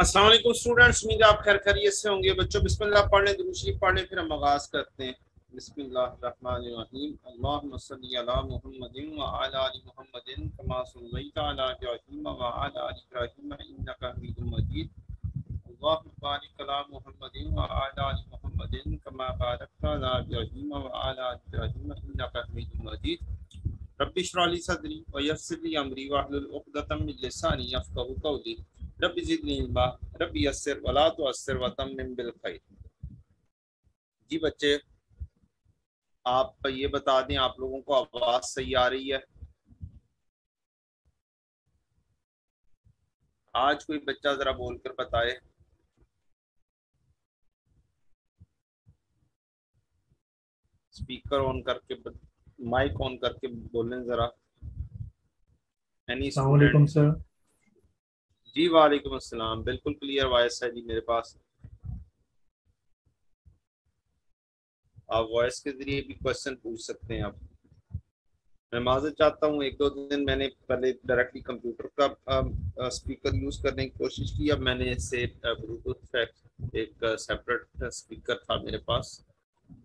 अस्सलाम वालेकुम स्टूडेंट्स, उम्मीद है आप खैर खैरियत से होंगे। बच्चों बिस्मिल्लाह पढ़ लें, दुरूद शरीफ पढ़ लें, फिर हम आगाज करते हैं। बिस्मिल्लाहिर्रहमानिर्रहीम। अल्लाहुम्मा सल्ली अला मुहम्मदिन व अला आलि मुहम्मदिन कमा सल्लैता अला इब्राहीम व अला आलि इब्राहीम इन्नका हमीदुम मजीद। अल्लाहुम्मा बारिक अला मुहम्मदिन व अला आलि मुहम्मदिन कमा बारकता अला इब्राहीम व अला आलि इब्राहीम इन्नका हमीदुम मजीद। रब्बि इश्रह ली सदरी व यस्सिर ली अमरी वहलुल उक़दतम मिन लिसानी यफ़क़हू क़ौली। रब्बि ज़िदनी इल्मा रब्बि यस्सिर वला तुअस्सिर व तम्मिम बिल खैर। जी बच्चे, आप ये बता दें, आप लोगों को आवाज़ सही आ रही है? आज कोई बच्चा ज़रा बोलकर बताए। स्पीकर ऑन करके, माइक ऑन करके बोलें ज़रा। एनी अस्सलाम स्टूडेंट? वालेकुम सर। जी वालेकुम अस्सलाम। बिल्कुल क्लियर वॉइस है जी मेरे पास। आप वॉइस के ज़रिए भी क्वेश्चन पूछ सकते हैं। आप, मैं माज़रत चाहता हूँ, एक दो दिन मैंने पहले डायरेक्टली कंप्यूटर का स्पीकर यूज़ करने की कोशिश की। अब मैंने इससे ब्लूटूथ एक सेपरेट स्पीकर था मेरे पास,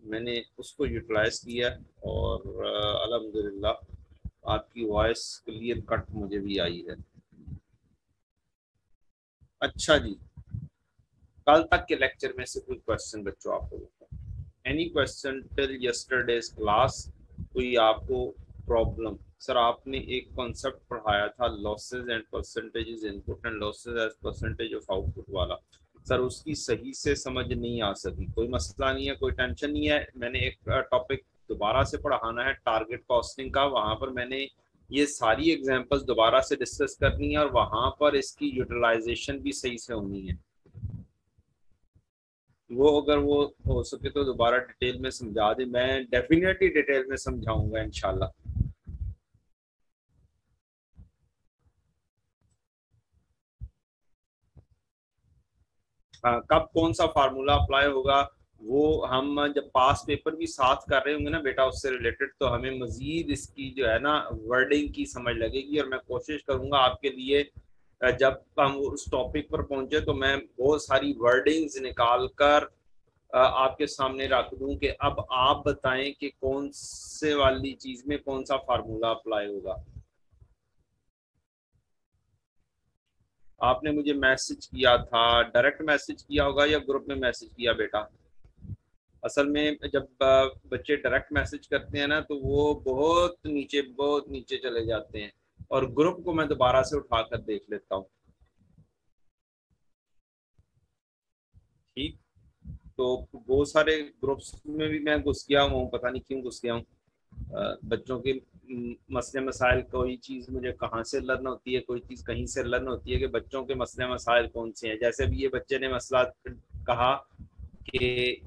मैंने उसको यूटिलाइज किया और अल्हम्दुलिल्लाह आपकी वॉइस क्लियर कट मुझे भी आई है। अच्छा जी, कल तक के लेक्चर में से कोई क्वेश्चन बच्चों आप लोगों को, any question till yesterday's class? कोई आपको प्रॉब्लम? सर आपने एक कॉन्सेप्ट पढ़ाया था, losses and percentages input and losses as percentage of output वाला। सर उसकी सही से समझ नहीं आ सकी। कोई मसला नहीं है, कोई टेंशन नहीं है। मैंने एक टॉपिक दोबारा से पढ़ाना है, टारगेट कॉस्टिंग का। वहां पर मैंने ये सारी एग्जांपल्स दोबारा से डिस्कस करनी है और वहां पर इसकी यूटिलाइजेशन भी सही से होनी है। वो अगर वो हो सके तो दोबारा डिटेल में समझा दे, मैं डेफिनेटली डिटेल में समझाऊंगा इंशाल्लाह। हाँ, कब कौन सा फार्मूला अप्लाई होगा वो हम जब पास पेपर भी साथ कर रहे होंगे ना बेटा, उससे रिलेटेड, तो हमें मजीद इसकी जो है ना वर्डिंग की समझ लगेगी। और मैं कोशिश करूंगा आपके लिए जब हम उस टॉपिक पर पहुंचे तो मैं बहुत सारी वर्डिंग्स निकाल कर आपके सामने रख दूं कि अब आप बताएं कि कौन से वाली चीज में कौन सा फार्मूला अप्लाई होगा। आपने मुझे मैसेज किया था, डायरेक्ट मैसेज किया होगा या ग्रुप में मैसेज किया बेटा? असल में जब बच्चे डायरेक्ट मैसेज करते हैं ना तो वो बहुत नीचे चले जाते हैं और ग्रुप को मैं दोबारा से उठा कर देख लेता हूँ। ठीक, तो बहुत सारे ग्रुप्स में भी मैं घुस गया हूँ, पता नहीं क्यों घुस गया हूँ। बच्चों के मसले मसाइल, कोई चीज़ मुझे कहाँ से लर्न होती है, कोई चीज़ कहीं से लर्न होती है कि बच्चों के मसले मसाइल कौन से हैं। जैसे अभी ये बच्चे ने मसला कहा कि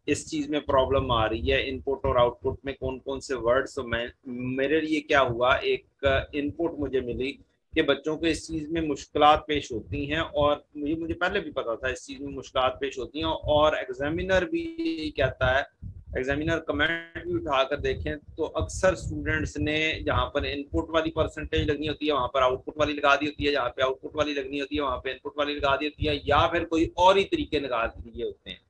इस चीज में प्रॉब्लम आ रही है, इनपुट और आउटपुट में कौन कौन से वर्ड्स। तो मैं, मेरे लिए क्या हुआ, एक इनपुट मुझे मिली कि बच्चों को इस चीज में मुश्किलात पेश होती हैं और मुझे पहले भी पता था इस चीज में मुश्किलात पेश होती हैं और एग्जामिनर भी यही कहता है। एग्जामिनर कमेंट भी उठाकर देखें तो अक्सर स्टूडेंट्स ने जहाँ पर इनपुट वाली परसेंटेज लगनी होती है वहां पर आउटपुट वाली लगा दी होती है, जहाँ पे आउटपुट वाली लगनी होती है वहां पे इनपुट वाली लगा दी होती है, या फिर कोई और ही तरीके लगा दिए होते हैं।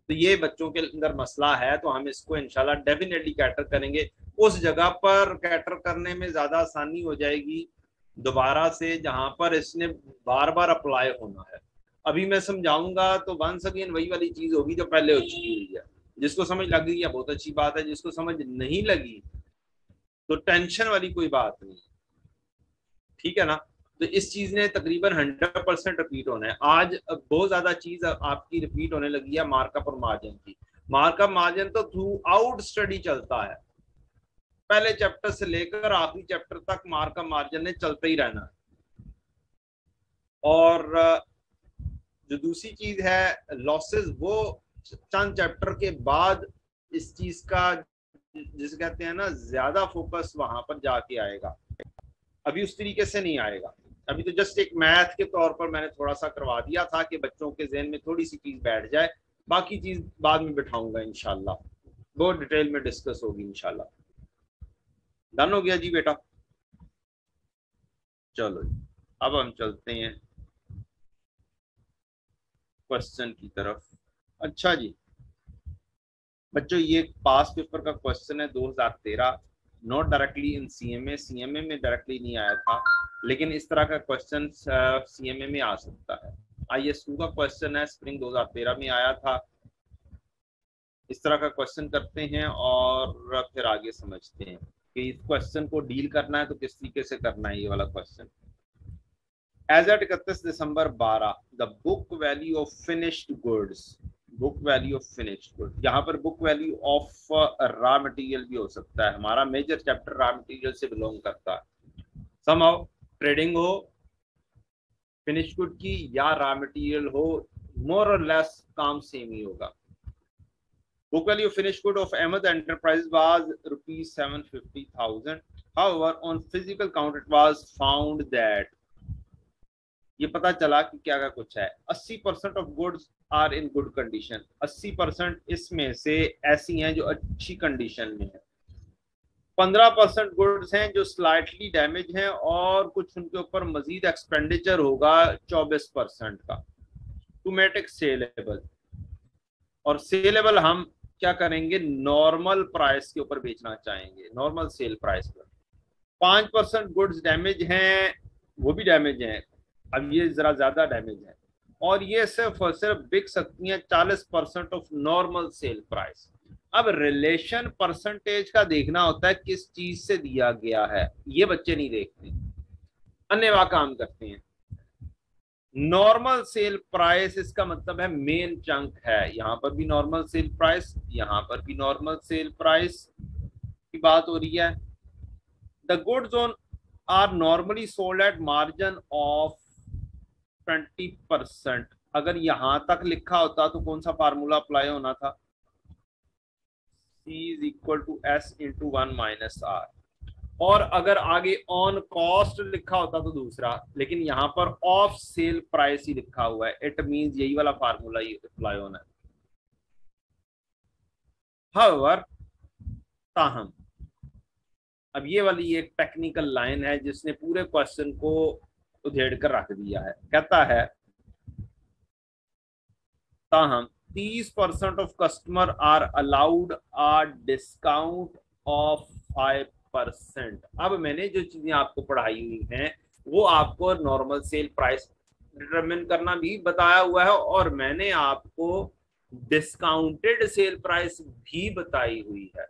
तो ये बच्चों के अंदर मसला है, तो हम इसको इंशाल्लाह डेफिनेटली कैटर करेंगे। उस जगह पर कैटर करने में ज्यादा आसानी हो जाएगी दोबारा से, जहां पर इसने बार बार अप्लाई होना है। अभी मैं समझाऊंगा तो वंस अगेन वही वाली चीज होगी जो पहले हो चुकी हुई है। जिसको समझ लग गई है बहुत अच्छी बात है, जिसको समझ नहीं लगी तो टेंशन वाली कोई बात नहीं। ठीक है ना? तो इस चीज ने तकरीबन 100% रिपीट होना है। आज बहुत ज्यादा चीज आपकी रिपीट होने लगी है मार्कअप और मार्जिन की। मार्कअप मार्जिन तो थ्रू आउट स्टडी चलता है, पहले चैप्टर से लेकर आखिरी चैप्टर तक मार्कअप मार्जिन ने चलता ही रहना है। और जो दूसरी चीज है लॉसेस, वो चंद चैप्टर के बाद इस चीज का, जिसे कहते हैं ना, ज्यादा फोकस वहां पर जाके आएगा। अभी उस तरीके से नहीं आएगा। अभी तो जस्ट एक मैथ के तौर पर मैंने थोड़ा सा करवा दिया था कि बच्चों के जहन में थोड़ी सी चीज बैठ जाए। बाकी चीज बाद में बिठाऊंगा इंशाल्लाह, बहुत डिटेल में डिस्कस होगी इंशाल्लाह। डन हो गया जी बेटा? चलो जी, अब हम चलते हैं क्वेश्चन की तरफ। अच्छा जी बच्चों, ये पास पेपर का क्वेश्चन है 2013, not directly in CMA. CMA में डायरेक्टली नहीं आया था, लेकिन इस तरह का क्वेश्चन सीएमए में आ सकता है। IS2 का क्वेश्चन है, स्प्रिंग 2013 में आया था। इस तरह का क्वेश्चन करते हैं और फिर आगे समझते हैं कि इस क्वेश्चन को डील करना है तो किस तरीके से करना है। ये वाला question, as at 31 December 12, the book value of finished goods, book value of finished good, यहाँ पर book value of raw material भी हो सकता है। हमारा मेजर चैप्टर रॉ मटेरियल से बिलोंग करता है। समहाउ ट्रेडिंग हो फिनिश गुड की या रॉ मटेरियल हो, मोर और लेस काम सेम ही होगा। Book value of finished good of Ahmed Enterprises was rupees 750,000. However, on physical count it was found that, ये पता चला कि क्या का कुछ है, 80% of goods are in good condition. 80% इसमें से ऐसी हैं जो अच्छी कंडीशन में है। 15% गुड्स हैं जो स्लाइटली डैमेज हैं और कुछ उनके ऊपर मजीद एक्सपेंडिचर होगा 24% का। टू मेक इट सेलेबल, और सेलेबल हम क्या करेंगे, नॉर्मल प्राइस के ऊपर बेचना चाहेंगे, नॉर्मल सेल प्राइस पर। 5% गुड्स डैमेज हैं, वो भी डैमेज हैं, अब ये जरा ज्यादा डैमेज है, और ये सिर्फ और सिर्फ बिक सकती हैं 40% ऑफ नॉर्मल सेल प्राइस। अब रिलेशन परसेंटेज का देखना होता है किस चीज से दिया गया है, ये बच्चे नहीं देखते, अन्य काम करते हैं। नॉर्मल सेल प्राइस, इसका मतलब है मेन चंक है, यहां पर भी नॉर्मल सेल प्राइस, यहां पर भी नॉर्मल सेल प्राइस की बात हो रही है। The goods on are normally sold at margin of 20%। अगर यहां तक लिखा होता तो कौन सा फार्मूला अप्लाई होना था, C is equal to S into 1 minus R, और अगर आगे ऑन कॉस्ट लिखा होता तो दूसरा, लेकिन यहां पर ऑफ सेल प्राइस ही लिखा हुआ है, इट मींस यही वाला फार्मूला ही अप्लाई होना है। हाउएवर, ताहम, अब ये वाली एक टेक्निकल लाइन है जिसने पूरे क्वेश्चन को उधेड़ कर रख दिया है। कहता है ताहम 30% of customer are allowed a discount of 5%। अब मैंने जो चीजें आपको पढ़ाई हुई हैं वो आपको नॉर्मल सेल प्राइस डिटरमिन करना भी बताया हुआ है, और मैंने आपको डिस्काउंटेड सेल प्राइस भी बताई हुई है।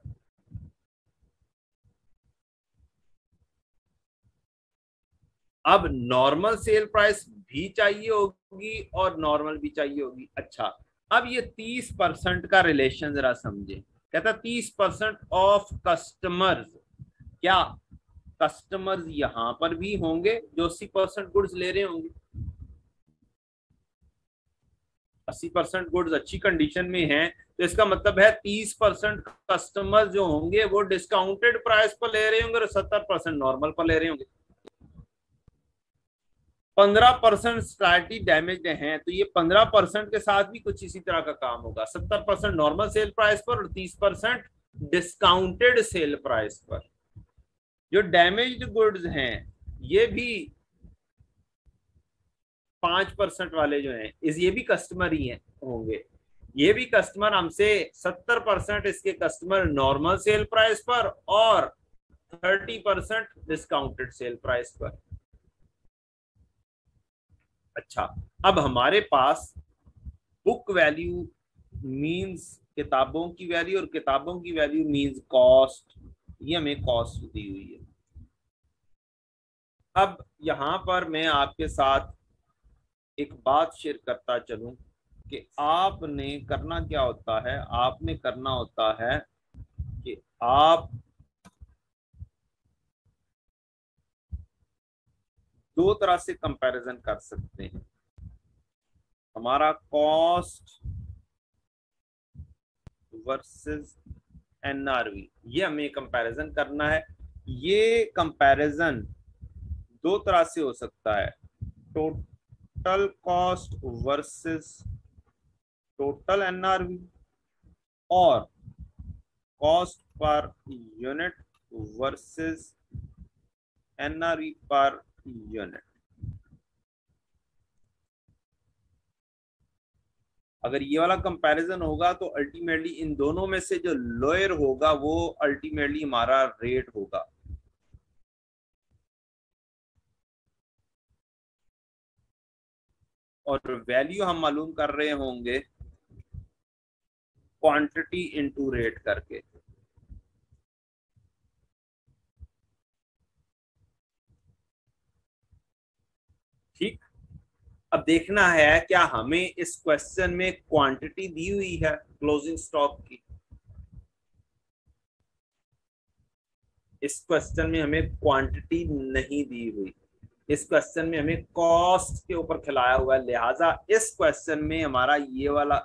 अब नॉर्मल सेल प्राइस भी चाहिए होगी और नॉर्मल भी चाहिए होगी। अच्छा, अब ये 30% का रिलेशन जरा समझे। कहता 30% ऑफ कस्टमर्स, क्या कस्टमर्स यहां पर भी होंगे जो 80% गुड्स ले रहे होंगे? 80% गुड्स अच्छी कंडीशन में हैं, तो इसका मतलब है 30% कस्टमर जो होंगे वो डिस्काउंटेड प्राइस पर ले रहे होंगे और 70% नॉर्मल पर ले रहे होंगे। 15% स्लाइटली डैमेज्ड हैं, तो ये 15% के साथ भी कुछ इसी तरह का काम होगा। 70% नॉर्मल सेल प्राइस पर और 30% डिस्काउंटेड सेल प्राइस पर। जो डैमेज्ड गुड्स हैं ये भी 5% वाले जो हैं ये भी कस्टमर ही हैं होंगे। ये भी कस्टमर हमसे 70% इसके कस्टमर नॉर्मल सेल प्राइस पर और 30% डिस्काउंटेड सेल प्राइस पर। अच्छा, अब हमारे पास बुक वैल्यू मींस किताबों की वैल्यू और किताबों की वैल्यू मींस कॉस्ट, ये हमें कॉस्ट दी हुई है। अब यहां पर मैं आपके साथ एक बात शेयर करता चलूं कि आपने करना क्या होता है, आपने करना होता है कि आप दो तरह से कंपैरिजन कर सकते हैं। हमारा कॉस्ट वर्सेस NRV, ये हमें कंपैरिजन करना है। ये कंपैरिजन दो तरह से हो सकता है, total cost versus total NRV और cost per unit versus NRV per unit. अगर ये वाला कंपैरिजन होगा तो अल्टीमेटली इन दोनों में से जो लोअर होगा वो अल्टीमेटली हमारा रेट होगा। और वैल्यू हम मालूम कर रहे होंगे क्वांटिटी इनटू रेट करके। ठीक, अब देखना है क्या हमें इस क्वेश्चन में क्वांटिटी दी हुई है क्लोजिंग स्टॉक की। इस क्वेश्चन में हमें क्वांटिटी नहीं दी हुई, इस क्वेश्चन में हमें कॉस्ट के ऊपर खिलाया हुआ है, लिहाजा इस क्वेश्चन में हमारा ये वाला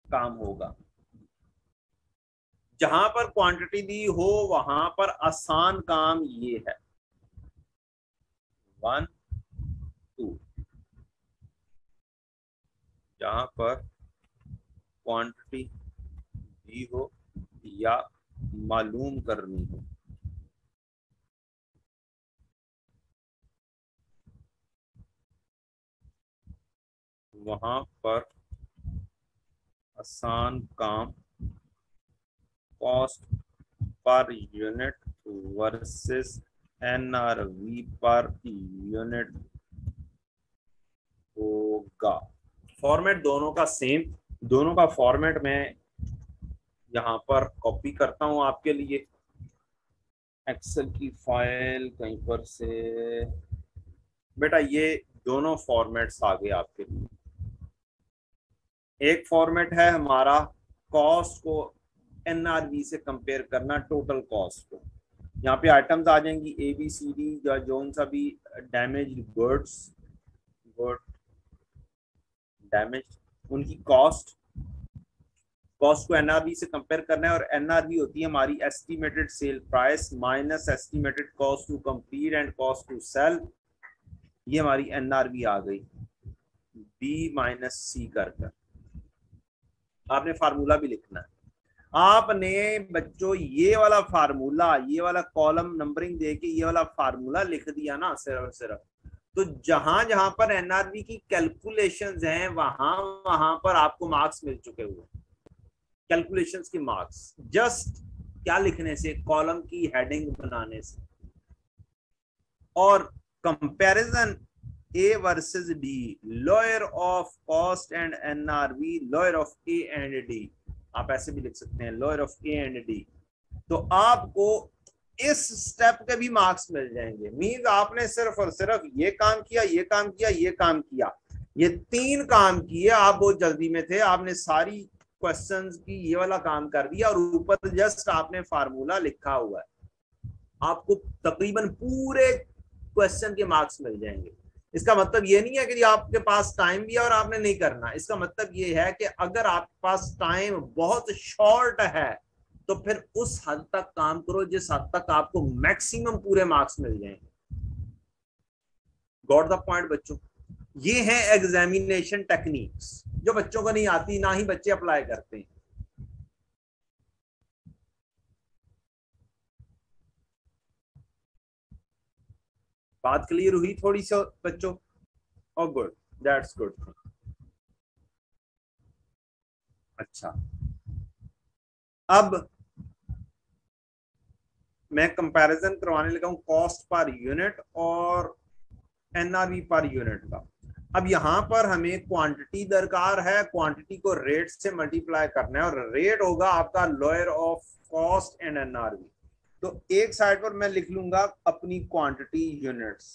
काम होगा। जहां पर क्वांटिटी दी हो वहां पर आसान काम ये है 1 2। जहां पर क्वांटिटी दी हो या मालूम करनी हो, वहां पर आसान काम cost per unit versus NRV per unit होगा। फॉर्मेट दोनों का सेम, दोनों का फॉर्मेट मैं यहाँ पर कॉपी करता हूँ आपके लिए। एक्सेल की फाइल कहीं पर से, बेटा ये दोनों फॉर्मेट्स आ गए आपके लिए। एक फॉर्मेट है हमारा कॉस्ट को एनआरवी से कंपेयर करना, टोटल कॉस्ट को। यहाँ पे आइटम्स आ जाएंगी ए बी सी डी, या जोन सा भी डैमेज गुड्स, गुड डैमेज, उनकी कॉस्ट को एनआरवी से कंपेयर करना है। और एनआरवी होती है हमारी estimated sale price minus estimated cost to complete and cost to sale. ये हमारी एनआरवी आ गई बी माइनस सी कर। आपने फार्मूला भी लिखना है। आपने बच्चों ये वाला फार्मूला, ये वाला कॉलम नंबरिंग देके ये वाला फार्मूला लिख दिया ना सिर्फ और सिर्फ, तो जहां जहां पर एनआरवी की कैलकुलेशंस हैं वहां वहां पर आपको मार्क्स मिल चुके हुए। कैलकुलेशंस की मार्क्स जस्ट क्या लिखने से, कॉलम की हेडिंग बनाने से। और comparison A versus D, lower of cost and NRV, lower of A and D, आप ऐसे भी लिख सकते हैं lower of A and D. तो आपको इस स्टेप के भी मार्क्स मिल जाएंगे। मींस आपने सिर्फ और सिर्फ ये काम किया, ये काम किया, ये काम किया, ये 3 काम किए। आप बहुत जल्दी में थे, आपने सारी क्वेश्चंस की ये वाला काम कर दिया और ऊपर जस्ट आपने फार्मूला लिखा हुआ है। आपको तकरीबन पूरे क्वेश्चन के मार्क्स मिल जाएंगे। इसका मतलब ये नहीं है कि आपके पास टाइम भी है और आपने नहीं करना। इसका मतलब ये है कि अगर आपके पास टाइम बहुत शॉर्ट है तो फिर उस हद तक काम करो जिस हद तक आपको मैक्सिमम पूरे मार्क्स मिल जाएंगे। गॉट द पॉइंट बच्चों? ये है एग्जामिनेशन टेक्निक्स जो बच्चों को नहीं आती, ना ही बच्चे अप्लाई करते हैं। बात क्लियर हुई थोड़ी सी बच्चों? और गुड, दैट्स गुड। अच्छा, अब मैं कंपैरिजन करवाने लगा हूं कॉस्ट पर यूनिट और एनआरवी पर यूनिट का। अब यहां पर हमें क्वांटिटी दरकार है, क्वांटिटी को रेट से मल्टीप्लाई करना है और रेट होगा आपका lower of cost and NRV. तो एक साइड पर मैं लिख लूंगा अपनी क्वांटिटी यूनिट्स।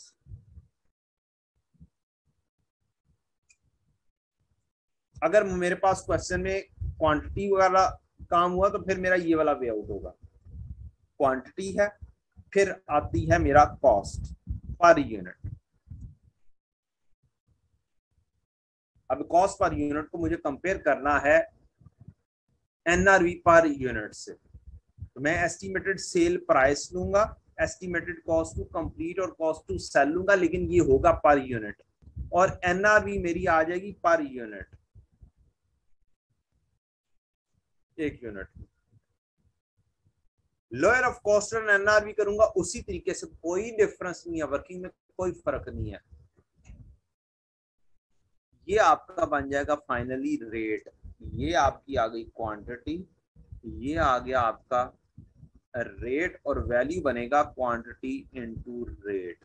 अगर मेरे पास क्वेश्चन में क्वांटिटी वाला काम हुआ तो फिर मेरा ये वाला वे आउट होगा। क्वांटिटी है, फिर आती है मेरा कॉस्ट पर यूनिट। अब कॉस्ट पर यूनिट को मुझे कंपेयर करना है एनआरवी पर यूनिट से, तो मैं एस्टिमेटेड सेल प्राइस लूंगा, एस्टिमेटेड कॉस्ट टू कंप्लीट और कॉस्ट टू सेल लूंगा, लेकिन ये होगा पर यूनिट। और एनआरवी मेरी आ जाएगी पर यूनिट, एक unit. Lower of cost and NRV करूंगा उसी तरीके से, कोई डिफरेंस नहीं है, वर्किंग में कोई फर्क नहीं है। ये आपका बन जाएगा फाइनली रेट। ये आपकी आ गई क्वांटिटी, ये आ गया आपका रेट, और वैल्यू बनेगा क्वांटिटी इनटू रेट।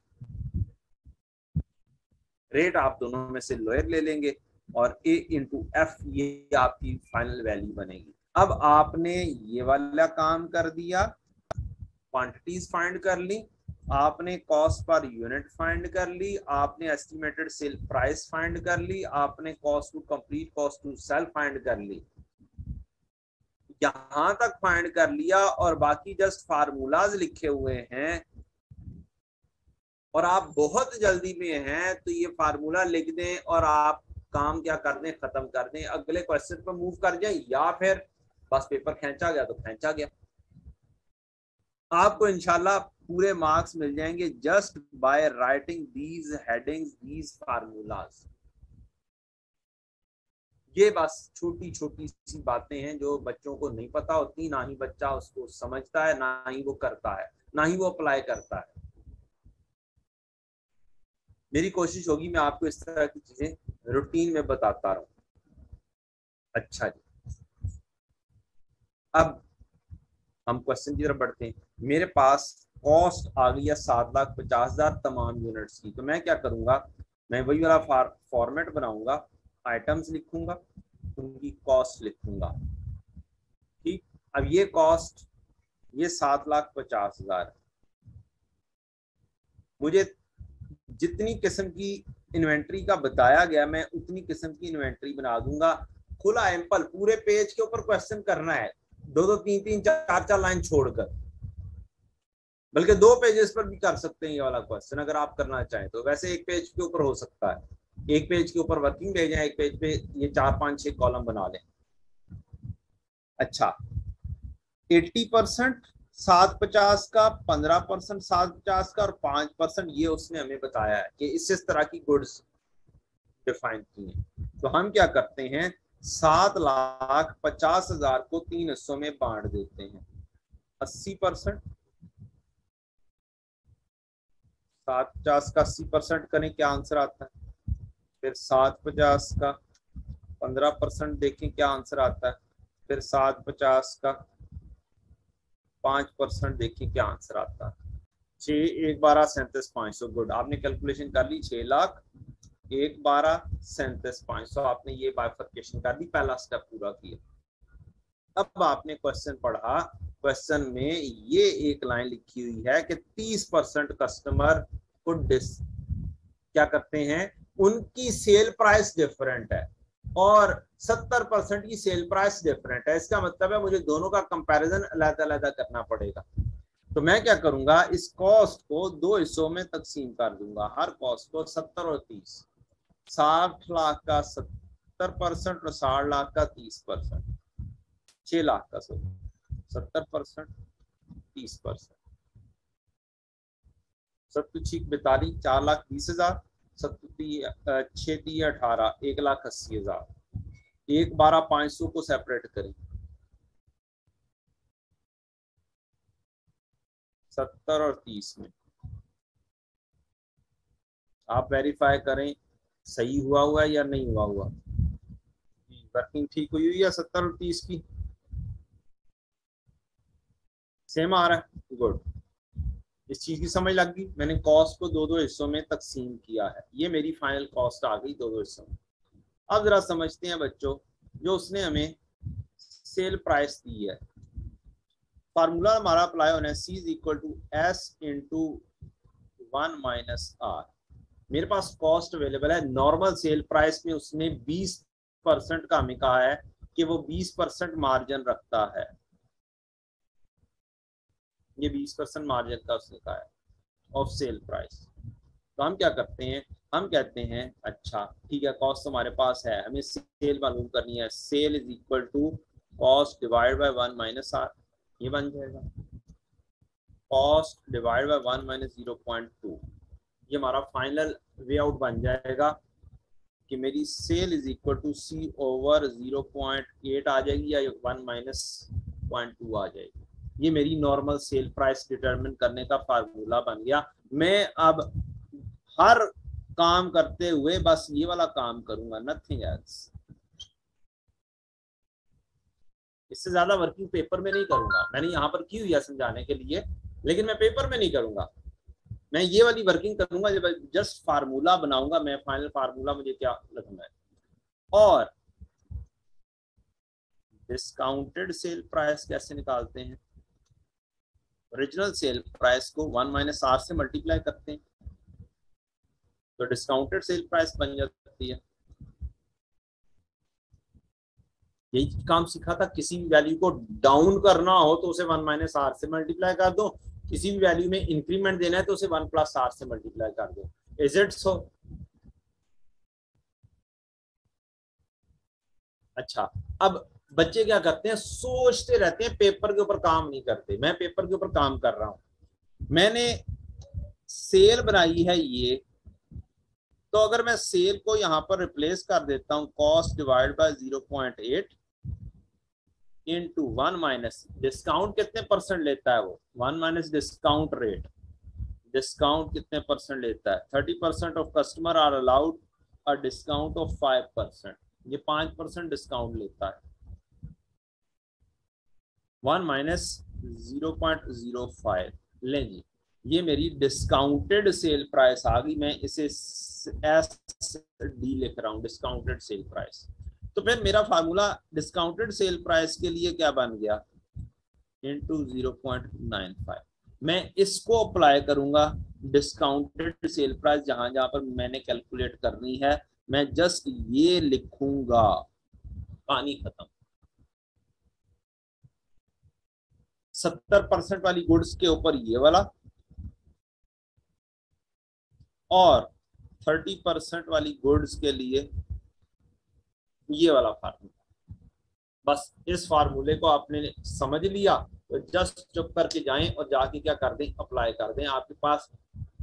रेट आप दोनों में से लोअर ले लेंगे और ए इंटू एफ ये आपकी फाइनल वैल्यू बनेगी। अब आपने ये वाला काम कर दिया, क्वांटिटीज फाइंड कर ली, आपने कॉस्ट पर यूनिट फाइंड कर ली, आपने एस्टिमेटेड सेल प्राइस फाइंड कर ली, आपने cost to complete, cost to sale find कर ली। यहां तक फाइंड कर लिया और बाकी जस्ट फार्मूलाज लिखे हुए हैं और आप बहुत जल्दी में हैं तो ये फार्मूला लिख दें और आप काम क्या कर दें, खत्म कर दें, अगले क्वेश्चन पर मूव कर जाए, या फिर बस पेपर खींचा गया तो खींचा गया। आपको इंशाल्लाह पूरे मार्क्स मिल जाएंगे just by writing these headings, these formulas. ये बस छोटी छोटी सी बातें हैं जो बच्चों को नहीं पता होती, ना ही बच्चा उसको समझता है, ना ही वो करता है, ना ही वो अप्लाई करता है। मेरी कोशिश होगी मैं आपको इस तरह की चीजें रूटीन में बताता रहूं। अच्छा जी, अब हम क्वेश्चन की तरफ बढ़ते हैं। मेरे पास कॉस्ट आ गई है 7,50,000 तमाम यूनिट्स की, तो मैं क्या करूंगा, मैं वही वाला फॉर्मेट बनाऊंगा, आइटम्स लिखूंगा, उनकी कॉस्ट लिखूंगा। ठीक, अब ये कॉस्ट ये 7,50,000, मुझे जितनी किस्म की इन्वेंट्री का बताया गया मैं उतनी किस्म की इन्वेंट्री बना दूंगा। खुला एम्पल, पूरे पेज के ऊपर क्वेश्चन करना है, दो दो तीन तीन चार चार लाइन छोड़कर, बल्कि 2 पेजेस पर भी कर सकते हैं ये वाला क्वेश्चन अगर आप करना चाहें तो। वैसे एक पेज के ऊपर हो सकता है, एक पेज के ऊपर वर्किंग पेज है, एक पेज पे ये 4 5 6 कॉलम बना लें। अच्छा, 80% 750 का, 15% 750 का और 5% ये उसने हमें बताया है कि इस तरह की गुड्स डिफाइन की हैं। तो हम क्या करते हैं, 7,50,000 को 3 हिस्सों में बांट देते हैं। 80%, 750 का 80% करें, क्या आंसर आता है। फिर 750 का 15% देखें क्या आंसर आता है। फिर 750 का 5% देखें क्या आंसर आता है। 6 1 12 37 500। गुड, आपने कैलकुलेशन कर ली, 6,00,000 1 12 37 500। आपने ये बाइफर्केशन कर दी, पहला स्टेप पूरा किया। अब आपने क्वेश्चन पढ़ा, क्वेश्चन में ये एक लाइन लिखी हुई है कि 30% कस्टमर को क्या करते हैं, उनकी सेल प्राइस डिफरेंट है और 70% की सेल प्राइस डिफरेंट है। इसका मतलब है मुझे दोनों का कंपैरिजन अलग-अलग करना पड़ेगा। तो मैं क्या करूंगा, इस कॉस्ट को 2 हिस्सों में तकसीम कर दूंगा, हर कॉस्ट को 70 और 30। 60 लाख का 70% और 60 लाख का 30%, 6 लाख का 70% 30%, 7×6 = 4,20,000, 7×6 = 18, 1,80,000। 1 12 500 को सेपरेट करें, 70 और 30 में आप वेरीफाई करें सही हुआ या नहीं हुआ। वर्किंग ठीक हुई है 70 और 30 की, सेम आ रहा है। गुड, इस चीज की समझ लग गई। मैंने कॉस्ट को 2 हिस्सों में तकसीम किया है, ये मेरी फाइनल कॉस्ट आ गई 2 हिस्सों में। अब जरा समझते हैं बच्चों, जो उसने हमें सेल प्राइस दी है, फार्मूला हमारा अप्लाई होना है, C = S × 1 - R। मेरे पास कॉस्ट अवेलेबल है, नॉर्मल सेल प्राइस में उसने 20% का हमें कहा है कि वो 20% मार्जिन रखता है, ये 20% मार्जिन का उसने कहा है ऑफ सेल प्राइस। तो हम क्या करते हैं, हम कहते हैं अच्छा ठीक है, कॉस्ट हमारे पास है, हमें सेल मालूम करनी है, sale = cost divide by 1 - R, ये बन जाएगा कॉस्ट डिवाइड बाय 1 - 0.2। ये हमारा फाइनल वे आउट बन जाएगा कि मेरी सेल = C/0.8 आ जाएगी या 1 - 0.2 आ जाएगी। ये मेरी नॉर्मल सेल प्राइस डिटरमिन करने का फार्मूला बन गया। मैं अब हर काम करते हुए बस ये वाला काम करूंगा, नथिंग एल्स। इससे ज्यादा वर्किंग पेपर में नहीं करूंगा। मैंने यहाँ पर की हुई है समझाने के लिए, लेकिन मैं पेपर में नहीं करूंगा। मैं ये वाली वर्किंग करूंगा जब जस्ट फार्मूला बनाऊंगा मैं, फाइनल फार्मूला मुझे क्या लिखना है। और डिस्काउंटेड सेल प्राइस कैसे निकालते हैं? ओरिजिनल सेल प्राइस को 1 माइनस आर से मल्टीप्लाई करते हैं, तो डिस्काउंटेड सेल प्राइस बन जाती है। यही काम सीखा था, किसी भी वैल्यू को डाउन करना हो तो उसे 1 माइनस आर से मल्टीप्लाई कर दो, किसी भी वैल्यू में इंक्रीमेंट देना है तो उसे 1 प्लस आर से मल्टीप्लाई कर दो। Is it so? अच्छा, अब बच्चे क्या करते हैं, सोचते रहते हैं, पेपर के ऊपर काम नहीं करते। मैं पेपर के ऊपर काम कर रहा हूं। मैंने सेल बनाई है ये, तो अगर मैं सेल को यहां पर रिप्लेस कर देता हूं, cost divide by 0.8 into 1 minus discount कितने परसेंट लेता है वो, 1 माइनस डिस्काउंट रेट। डिस्काउंट कितने परसेंट लेता है? 30% of customer are allowed a discount of 5%। ये 5% डिस्काउंट लेता है। 1 माइनस 0.05 लें जी, ये मेरी डिस्काउंटेड सेल प्राइस आ गई। मैं इसे एस डी लिख रहा हूं, डिस्काउंटेड सेल प्राइस। तो फिर मेरा फार्मूला डिस्काउंटेड सेल प्राइस के लिए क्या बन गया, इंटू 0.95। मैं इसको अप्लाई करूंगा डिस्काउंटेड सेल प्राइस जहां जहां पर मैंने कैलकुलेट करनी है। मैं जस्ट ये लिखूंगा, पानी खत्म। 70% वाली गुड्स के ऊपर ये वाला, और 30% वाली गुड्स के लिए ये वाला फार्मूला। बस इस फार्मूले को आपने समझ लिया तो जस्ट चुप करके जाएं और जाके क्या कर दें, अप्लाई कर दें। आपके पास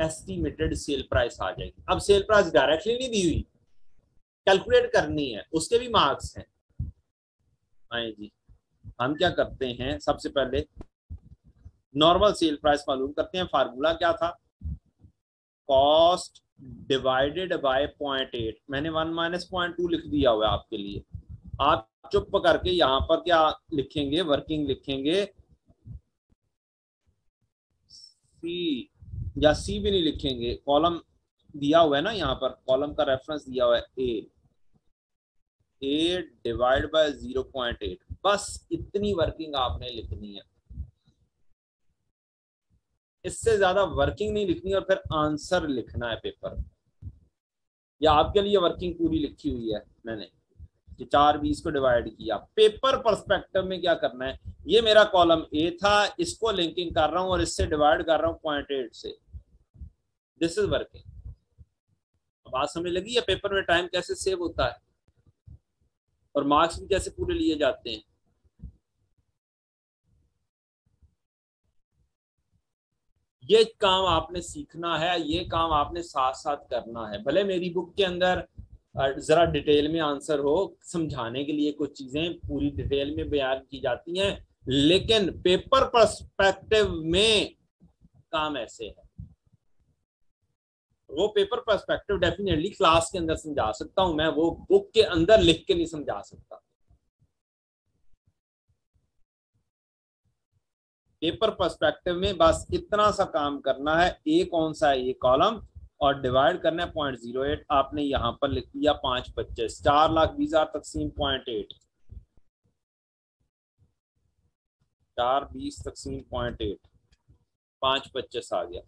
एस्टिमेटेड सेल प्राइस आ जाएगी। अब सेल प्राइस डायरेक्टली नहीं दी हुई, कैलकुलेट करनी है, उसके भी मार्क्स हैं। आए जी, हम क्या करते हैं, सबसे पहले नॉर्मल सेल प्राइस मालूम करते हैं। फार्मूला क्या था, कॉस्ट डिवाइडेड बाय 0.8। मैंने 1 माइनस 0.2 लिख दिया हुआ है आपके लिए। आप चुप करके यहां पर क्या लिखेंगे, वर्किंग लिखेंगे, सी, या सी भी नहीं लिखेंगे, कॉलम दिया हुआ है ना यहाँ पर, कॉलम का रेफरेंस दिया हुआ है ए डिवाइड बाय 0.8। बस इतनी वर्किंग आपने लिखनी है, इससे ज्यादा वर्किंग नहीं लिखनी। और फिर आंसर लिखना है पेपर। या आपके लिए वर्किंग पूरी लिखी हुई है मैंने कि 4/20 को डिवाइड किया। पेपर पर्सपेक्टिव में क्या करना है, ये मेरा कॉलम ए था, इसको लिंकिंग कर रहा हूं और इससे डिवाइड कर रहा हूं 0.8 से। This is working. बात समझ लगी है पेपर में टाइम कैसे सेव होता है और मार्क्स भी कैसे पूरे लिए जाते हैं। ये काम आपने सीखना है, ये काम आपने साथ साथ करना है। भले मेरी बुक के अंदर जरा डिटेल में आंसर हो, समझाने के लिए कुछ चीजें पूरी डिटेल में बयान की जाती हैं, लेकिन पेपर पर्सपेक्टिव में काम ऐसे है। वो पेपर पर्सपेक्टिव डेफिनेटली क्लास के अंदर समझा सकता हूं मैं, वो बुक के अंदर लिख के नहीं समझा सकता। पेपर पर्सपेक्टिव में बस इतना सा काम करना है, ए कौन सा है, ये कॉलम, और डिवाइड करना है 0.08। आपने यहां पर लिख दिया 5/25, 4,20,000 तकसीम 0.8, 4/20 तकसीम 0.8, 5/25 आ गया।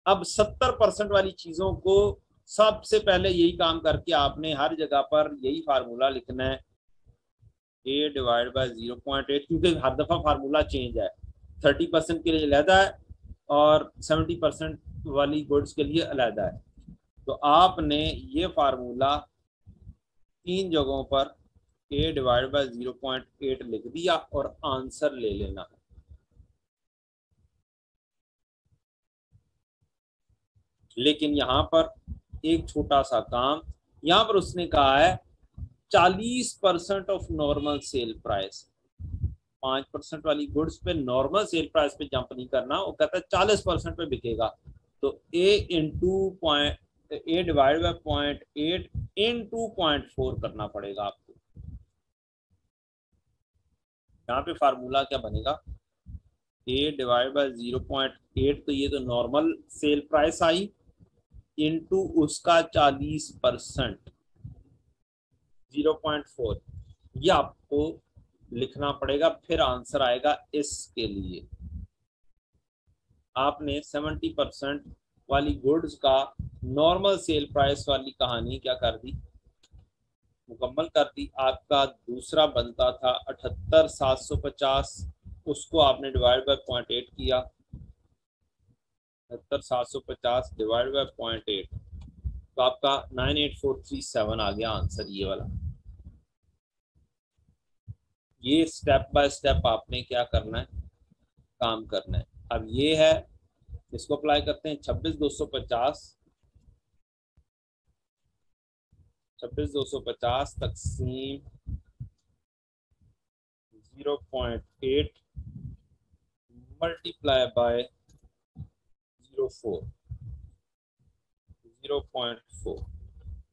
अब 70% वाली चीजों को सबसे पहले यही काम करके आपने हर जगह पर यही फार्मूला लिखना है, ए डिवाइड बाय 0.8, क्योंकि हर दफा फार्मूला चेंज है। 30% के लिए अलहदा है और 70% वाली गुड्स के लिए अलहदा है। तो आपने ये फार्मूला 3 जगहों पर ए डिवाइड बाय 0.8 लिख दिया और आंसर ले लेना है। लेकिन यहाँ पर एक छोटा सा काम, यहाँ पर उसने कहा है 40% ऑफ नॉर्मल सेल प्राइस। 5% वाली गुड्स पे नॉर्मल सेल प्राइस पे जंप नहीं करना, वो कहता है 40% पे बिकेगा। तो ए डिवाइड बाय 0.8 इंटू 0.4 करना पड़ेगा आपको। यहाँ पे फार्मूला क्या बनेगा, ए डिवाइड बाय 0.8, तो ये तो normal sale price I into उसका 40%, 0.4, ये आपको लिखना पड़ेगा। फिर आंसर आएगा इसके लिए। आपने 70% वाली गुड्स का नॉर्मल सेल प्राइस वाली कहानी क्या कर दी, मुकम्मल कर दी। आपका दूसरा बनता था 78,750, उसको आपने डिवाइड बाय 0.8 किया, 78,750 डिवाइड बाय 0.8, तो आपका 98437 आ गया आंसर, ये वाला। ये स्टेप बाय स्टेप आपने क्या करना है, काम करना है। अब ये है, इसको अप्लाई करते हैं। 26,250 तकसीम 0.8 मल्टीप्लाई बाय 0.4,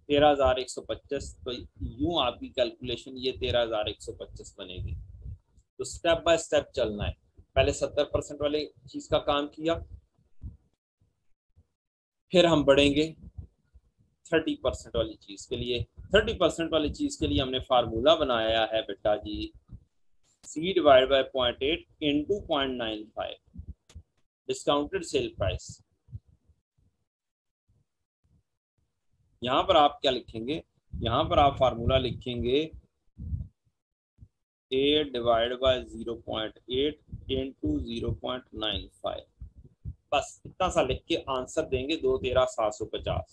13,125। तो यूं आपकी कैलकुलेशन ये 13,125 बनेगी। तो स्टेप बाय स्टेप चलना है। पहले 70% वाले चीज का काम किया, फिर हम बढ़ेंगे 30% वाली चीज के लिए। 30% वाली चीज के लिए हमने फार्मूला बनाया है बेटा जी, C divide by 0.8 into 0.95 discounted sale price. यहां पर आप क्या लिखेंगे, यहां पर आप फार्मूला लिखेंगे A डिवाइड बाय 0.8 इंटू 0.95, बस इतना सा लिख के आंसर देंगे 213,750।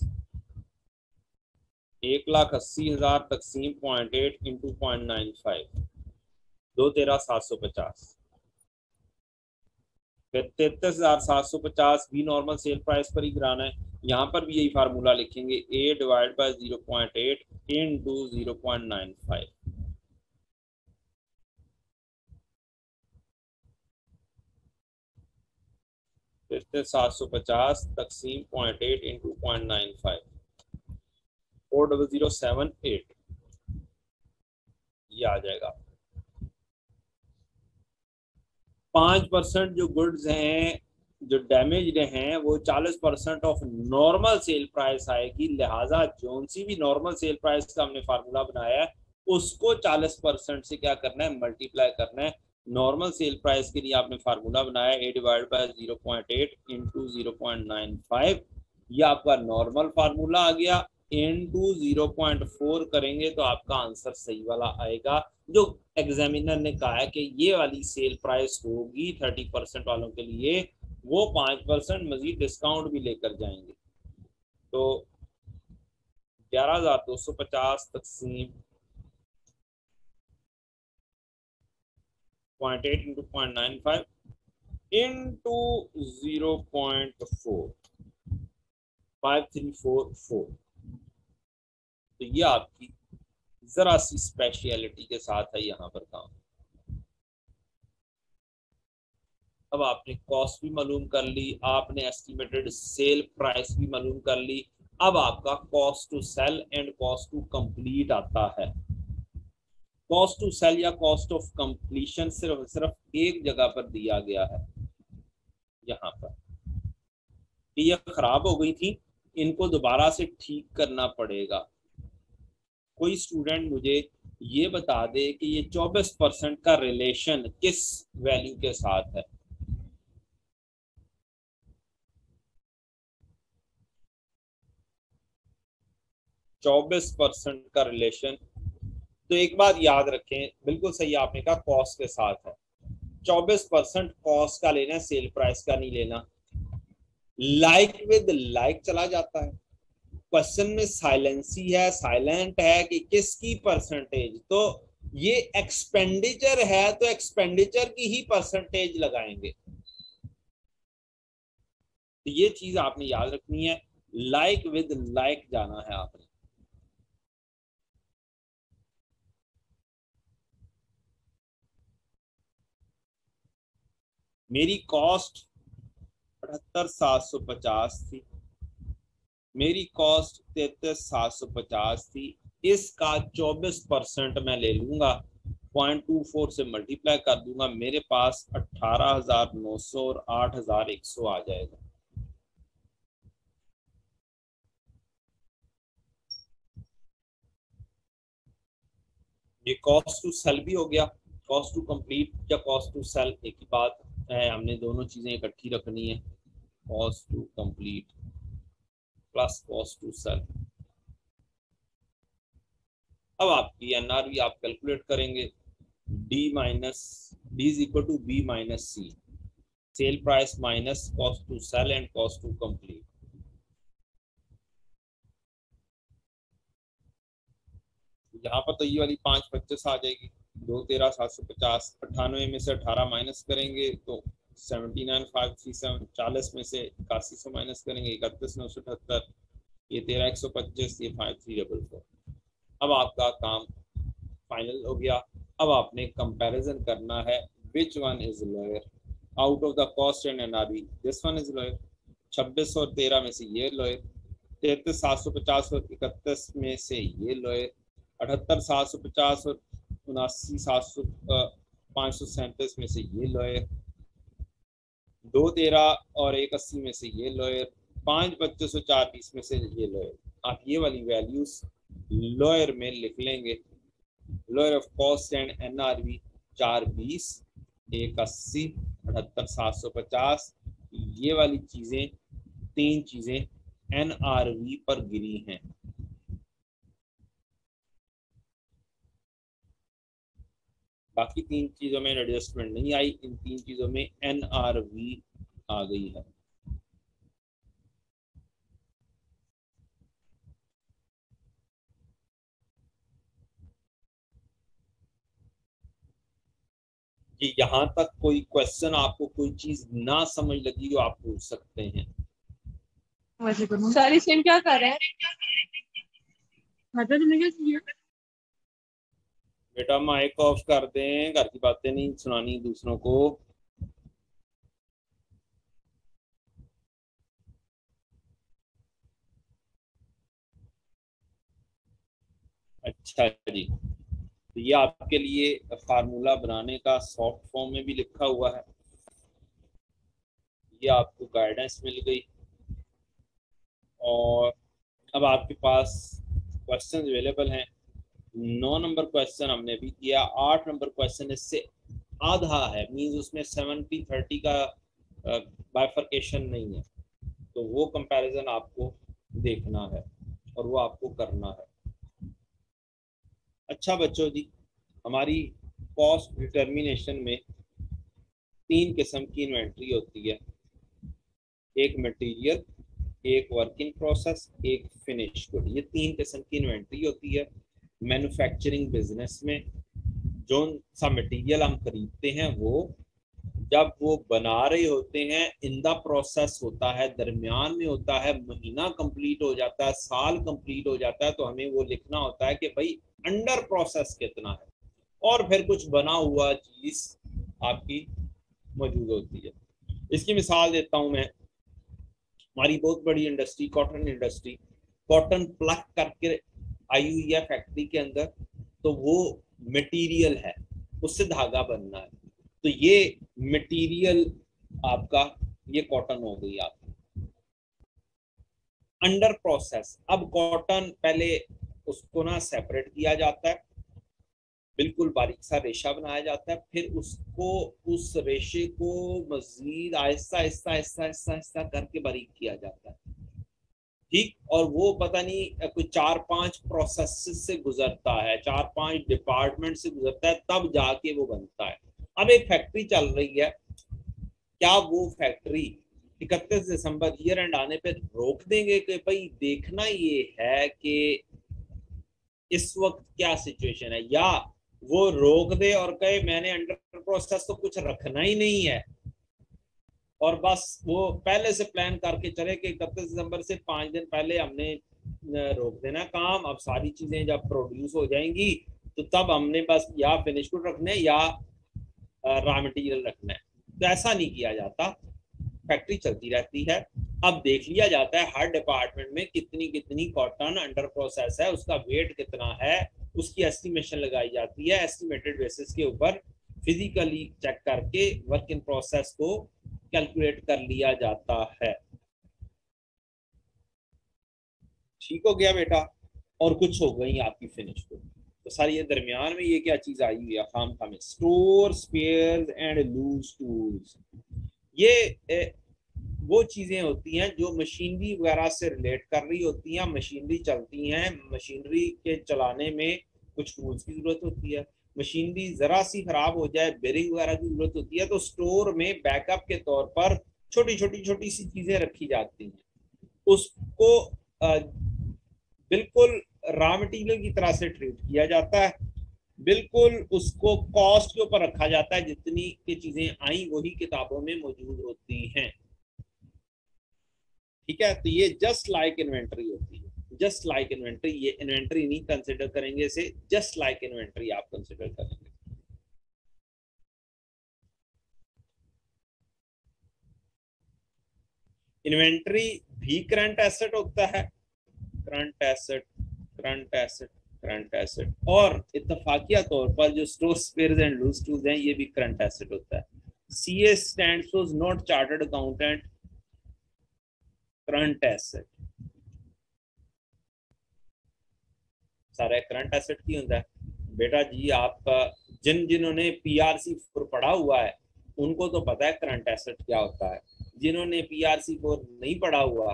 1,80,000 तकसीम 0.8 इंटू 0.95, 213,750। फिर 33,750 भी नॉर्मल सेल प्राइस पर ही गिराना है। यहाँ पर भी यही फार्मूला लिखेंगे, A डिवाइड बाय 0.8 इंटू 0.95, 33,750 तकसीम 0.8 इंटू 0.95, 40078, ये आ जाएगा। 5% जो गुड्स हैं जो डैमेज्ड हैं वो 40% ऑफ नॉर्मल सेल प्राइस आएगी। लिहाजा जोन सी भी नॉर्मल सेल प्राइस का हमने फार्मूला बनाया है उसको 40% से क्या करना है, मल्टीप्लाई करना है। नॉर्मल सेल प्राइस के लिए आपने फार्मूला बनाया A डिवाइड बाय 0.8 इंटू 0.95, ये आपका नॉर्मल फार्मूला आ गया। इंटू 0.4 करेंगे तो आपका आंसर सही वाला आएगा। जो एग्जामिनर ने कहा है कि ये वाली सेल प्राइस होगी 30% वालों के लिए, वो 5% मजीद डिस्काउंट भी लेकर जाएंगे। तो 11,250 तकसीम 0.8 इंटू 0.95 इंटू 0.4, 5344। तो ये आपकी जरा सी स्पेशलिटी के साथ है यहाँ पर काम। अब आपने कॉस्ट भी मालूम कर ली, आपने एस्टिमेटेड सेल प्राइस भी मालूम कर ली। अब आपका cost to sell and cost to complete आता है। कॉस्ट टू सेल या कॉस्ट ऑफ कंप्लीशन सिर्फ एक जगह पर दिया गया है, यहाँ पर। ये खराब हो गई थी, इनको दोबारा से ठीक करना पड़ेगा। कोई स्टूडेंट मुझे ये बता दे कि ये 24% का रिलेशन किस वैल्यू के साथ है। चौबीस परसेंट का रिलेशन, तो एक बात याद रखें, बिल्कुल सही आपने कहा, कॉस्ट के साथ है। 24% कॉस्ट का लेना है, सेल प्राइस का नहीं लेना। लाइक विद लाइक चला जाता है। क्वेश्चन में साइलेंसी है, साइलेंट है कि किसकी परसेंटेज, तो ये एक्सपेंडिचर है तो एक्सपेंडिचर की ही परसेंटेज लगाएंगे। तो ये चीज आपने याद रखनी है, लाइक विद लाइक जाना है आपने। मेरी कॉस्ट 78,750 थी, मेरी कॉस्ट 33,750 थी, इसका 24% मैं ले लूंगा 0.24 से मल्टीप्लाई कर दूंगा, मेरे पास 18,900 और 8,100 आ जाएगा। ये कॉस्ट टू सेल भी हो गया, कॉस्ट टू कंप्लीट या कॉस्ट टू सेल एक ही बात है, हमने दोनों चीजें इकट्ठी रखनी है, cost to complete plus cost to sell. अब आपकी एनआरवी आप कैलकुलेट करेंगे, D is equal to B minus C, sell price minus cost to sell and cost to complete. यहाँ पर तो ये वाली 525 आ जाएगी, 213,750, 98 में से 18 माइनस करेंगे तो 79,537, 40 में से 8100 माइनस करेंगे 31,978, ये 13,125, ये 5,344। अब आपका काम फाइनल हो गया। अब आपने कंपैरिजन करना है, which one is lower out of the cost and NRV, this one is lower. 26 और 13 में से ये लोअर, 33,750 और 31 में से ये लोअर, 78,750 और 79,537 में से ये लोअर, 213 और 180 में से ये लोअर, 5,25 और 420 में से ये लोअर। आप ये वाली वैल्यूज लोअर में लिख लेंगे, lower of cost and NRV 420, 180, 78,750, ये वाली चीजें, तीन चीजें एनआरवी पर गिरी हैं। बाकी तीन चीजों में एडजस्टमेंट नहीं आई, इन तीन चीजों में एनआरवी आ गई है। कि यहाँ तक कोई क्वेश्चन, आपको कोई चीज ना समझ लगी हो आप पूछ सकते हैं। सारी सेम क्या कर रहे हैं? तुमने क्या किया? बेटा माइक ऑफ कर दें, घर की बातें नहीं सुनानी दूसरों को। अच्छा जी, तो ये आपके लिए फार्मूला बनाने का सॉफ्ट फॉर्म में भी लिखा हुआ है, ये आपको गाइडेंस मिल गई, और अब आपके पास क्वेश्चन अवेलेबल हैं। 9 नंबर क्वेश्चन हमने भी किया, 8 नंबर क्वेश्चन इससे आधा है, मींस उसमें 70-30 का बाइफर्केशन नहीं है, तो वो कंपैरिजन आपको देखना है और वो आपको करना है। अच्छा बच्चों जी, हमारी कॉस्ट डिटर्मिनेशन में 3 किस्म की इन्वेंट्री होती है, एक मटेरियल, एक वर्क इन प्रोसेस, एक फिनिश गुड। ये 3 किस्म की इन्वेंट्री होती है मैन्युफैक्चरिंग बिजनेस में। जो सा मटेरियल हम खरीदते हैं वो जब वो बना रहे होते हैं, इन द प्रोसेस होता है, दरमियान में होता है, महीना कंप्लीट हो जाता है, साल कंप्लीट हो जाता है, तो हमें वो लिखना होता है कि भाई अंडर प्रोसेस कितना है, और फिर कुछ बना हुआ चीज आपकी मौजूद होती है। इसकी मिसाल देता हूं मैं, हमारी बहुत बड़ी industry cotton industry, cotton plug करके आई हुई है फैक्ट्री के अंदर, तो वो मटेरियल है, उससे धागा बनना है, तो ये मटेरियल आपका, ये कॉटन हो गई आपकी अंडर प्रोसेस। अब कॉटन पहले उसको ना सेपरेट किया जाता है, बिल्कुल बारीक सा रेशा बनाया जाता है, फिर उसको, उस रेशे को मजीद आहिस्ता आहिस्ता आहिस्ता आहिस्ता आहिस्ता करके बारीक किया जाता है, ठीक। और वो पता नहीं कोई 4-5 प्रोसेस से गुजरता है, 4-5 डिपार्टमेंट से गुजरता है, तब जाके वो बनता है। अब एक फैक्ट्री चल रही है, क्या वो फैक्ट्री 31 दिसंबर ईयर एंड आने पे रोक देंगे कि भाई देखना ये है कि इस वक्त क्या सिचुएशन है, या वो रोक दे और कहे मैंने अंडर प्रोसेस तो कुछ रखना ही नहीं है, और बस वो पहले से प्लान करके चले कि 31 दिसंबर से 5 दिन पहले हमने रोक देना काम, अब सारी चीजें जब प्रोड्यूस हो जाएंगी तो तब हमने बस या फिनिश गुड रखना है या रॉ मटेरियल रखना है। तो ऐसा नहीं किया जाता, फैक्ट्री चलती रहती है। अब देख लिया जाता है हर डिपार्टमेंट में कितनी कितनी कॉटन अंडर प्रोसेस है, उसका वेट कितना है, उसकी एस्टिमेशन लगाई जाती है, एस्टिमेटेड बेसिस के ऊपर फिजिकली चेक करके वर्क इन प्रोसेस को कैलकुलेट कर लिया जाता है। ठीक हो गया बेटा? और कुछ हो गई आपकी फिनिश को। तो सारी ये दरमियान में ये क्या चीज आई हुई है खाम खाम में, store spares and loose tools. ये वो चीजें होती हैं जो मशीनरी वगैरह से रिलेट कर रही होती हैं। मशीनरी चलती हैं, मशीनरी के चलाने में कुछ टूल्स की जरूरत होती है। मशीनरी जरा सी खराब हो जाए, बेरिंग वगैरह की जरूरत होती है, तो स्टोर में बैकअप के तौर पर छोटी सी चीजें रखी जाती हैं। उसको बिल्कुल रॉ मटेरियल की तरह से ट्रीट किया जाता है, बिल्कुल उसको कॉस्ट के ऊपर रखा जाता है, जितनी की चीजें आई वही किताबों में मौजूद होती हैं। ठीक है, तो ये जस्ट लाइक इन्वेंट्री होती है, जस्ट लाइक इन्वेंट्री। ये इन्वेंट्री नहीं कंसिडर करेंगे इसे, जस्ट लाइक इन्वेंट्री आप कंसिडर करेंगे। इन्वेंट्री भी करंट एसेट होता है, current asset, current asset, current asset. और इत्तफाकिया तौर पर जो store spares and loose tools हैं ये भी करंट एसेट होता है। CA stands for not chartered accountant current asset, सारा करंट एसेट की होता है बेटा जी। आपका जिन्होंने पीआरसी 4 पढ़ा हुआ है उनको तो पता है करंट एसेट क्या होता है। जिन्होंने पीआरसी 4 नहीं पढ़ा हुआ,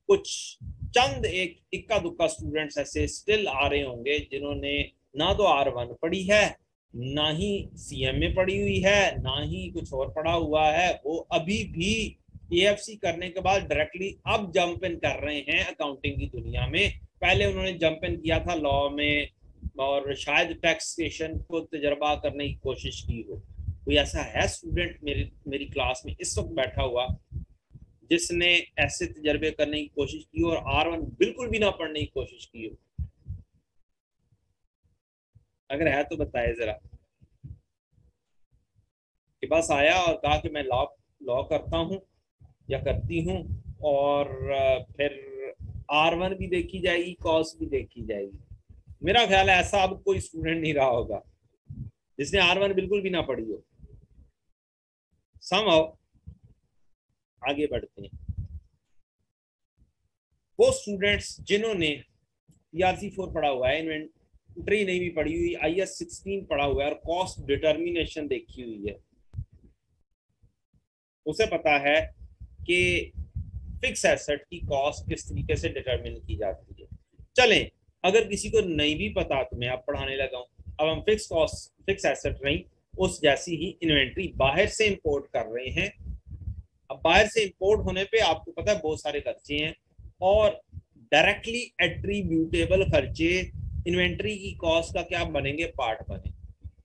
कुछ चंद एक इक्का दुक्का स्टूडेंट्स ऐसे स्टिल आ रहे होंगे जिन्होंने ना तो R1 पढ़ी है, ना ही सीएमए पढ़ी हुई है, ना ही कुछ और पढ़ा हुआ है। वो अभी भी एएफसी करने के बाद डायरेक्टली अब जंप इन कर रहे हैं अकाउंटिंग की दुनिया में। पहले उन्होंने जंप इन किया था लॉ में, और शायद टैक्सेशन को तजर्बा करने की कोशिश की हो। कोई ऐसा है स्टूडेंट मेरी क्लास में इस वक्त बैठा हुआ जिसने ऐसे तजर्बे करने की कोशिश की और R1 बिल्कुल भी ना पढ़ने की कोशिश की हो? अगर है तो बताए जरा। कि बस आया और कहा कि मैं लॉ लॉ करता हूँ या करती हूँ, और फिर R1 भी देखी जाएगी, कॉस्ट भी देखी जाएगी। मेरा ख्याल है ऐसा अब कोई स्टूडेंट नहीं रहा होगा जिसने R1 बिल्कुल भी ना पढ़ी हो। समझो, आगे बढ़ते हैं। वो स्टूडेंट्स जिन्होंने पीआरसी 4 पढ़ा हुआ है, इन्वेंट्री नहीं भी पढ़ी हुई, IAS 16 पढ़ा हुआ है और कॉस्ट डिटर्मिनेशन देखी हुई है, उसे पता है कि फिक्स एसेट की कॉस्ट किस तरीके से डिटरमिन की जाती है। चलें, अगर किसी को नहीं भी पता तो मैं अब पढ़ाने लगा हूं। अब हम फिक्स कॉस्ट, फिक्स एसेट नहीं, उस जैसी ही इन्वेंट्री बाहर से इंपोर्ट कर रहे हैं। अब बाहर से इंपोर्ट होने पे आपको पता है बहुत सारे खर्चे हैं, और डायरेक्टली एट्रीब्यूटेबल खर्चे इन्वेंट्री की कॉस्ट का क्या बनेंगे, पार्ट बने।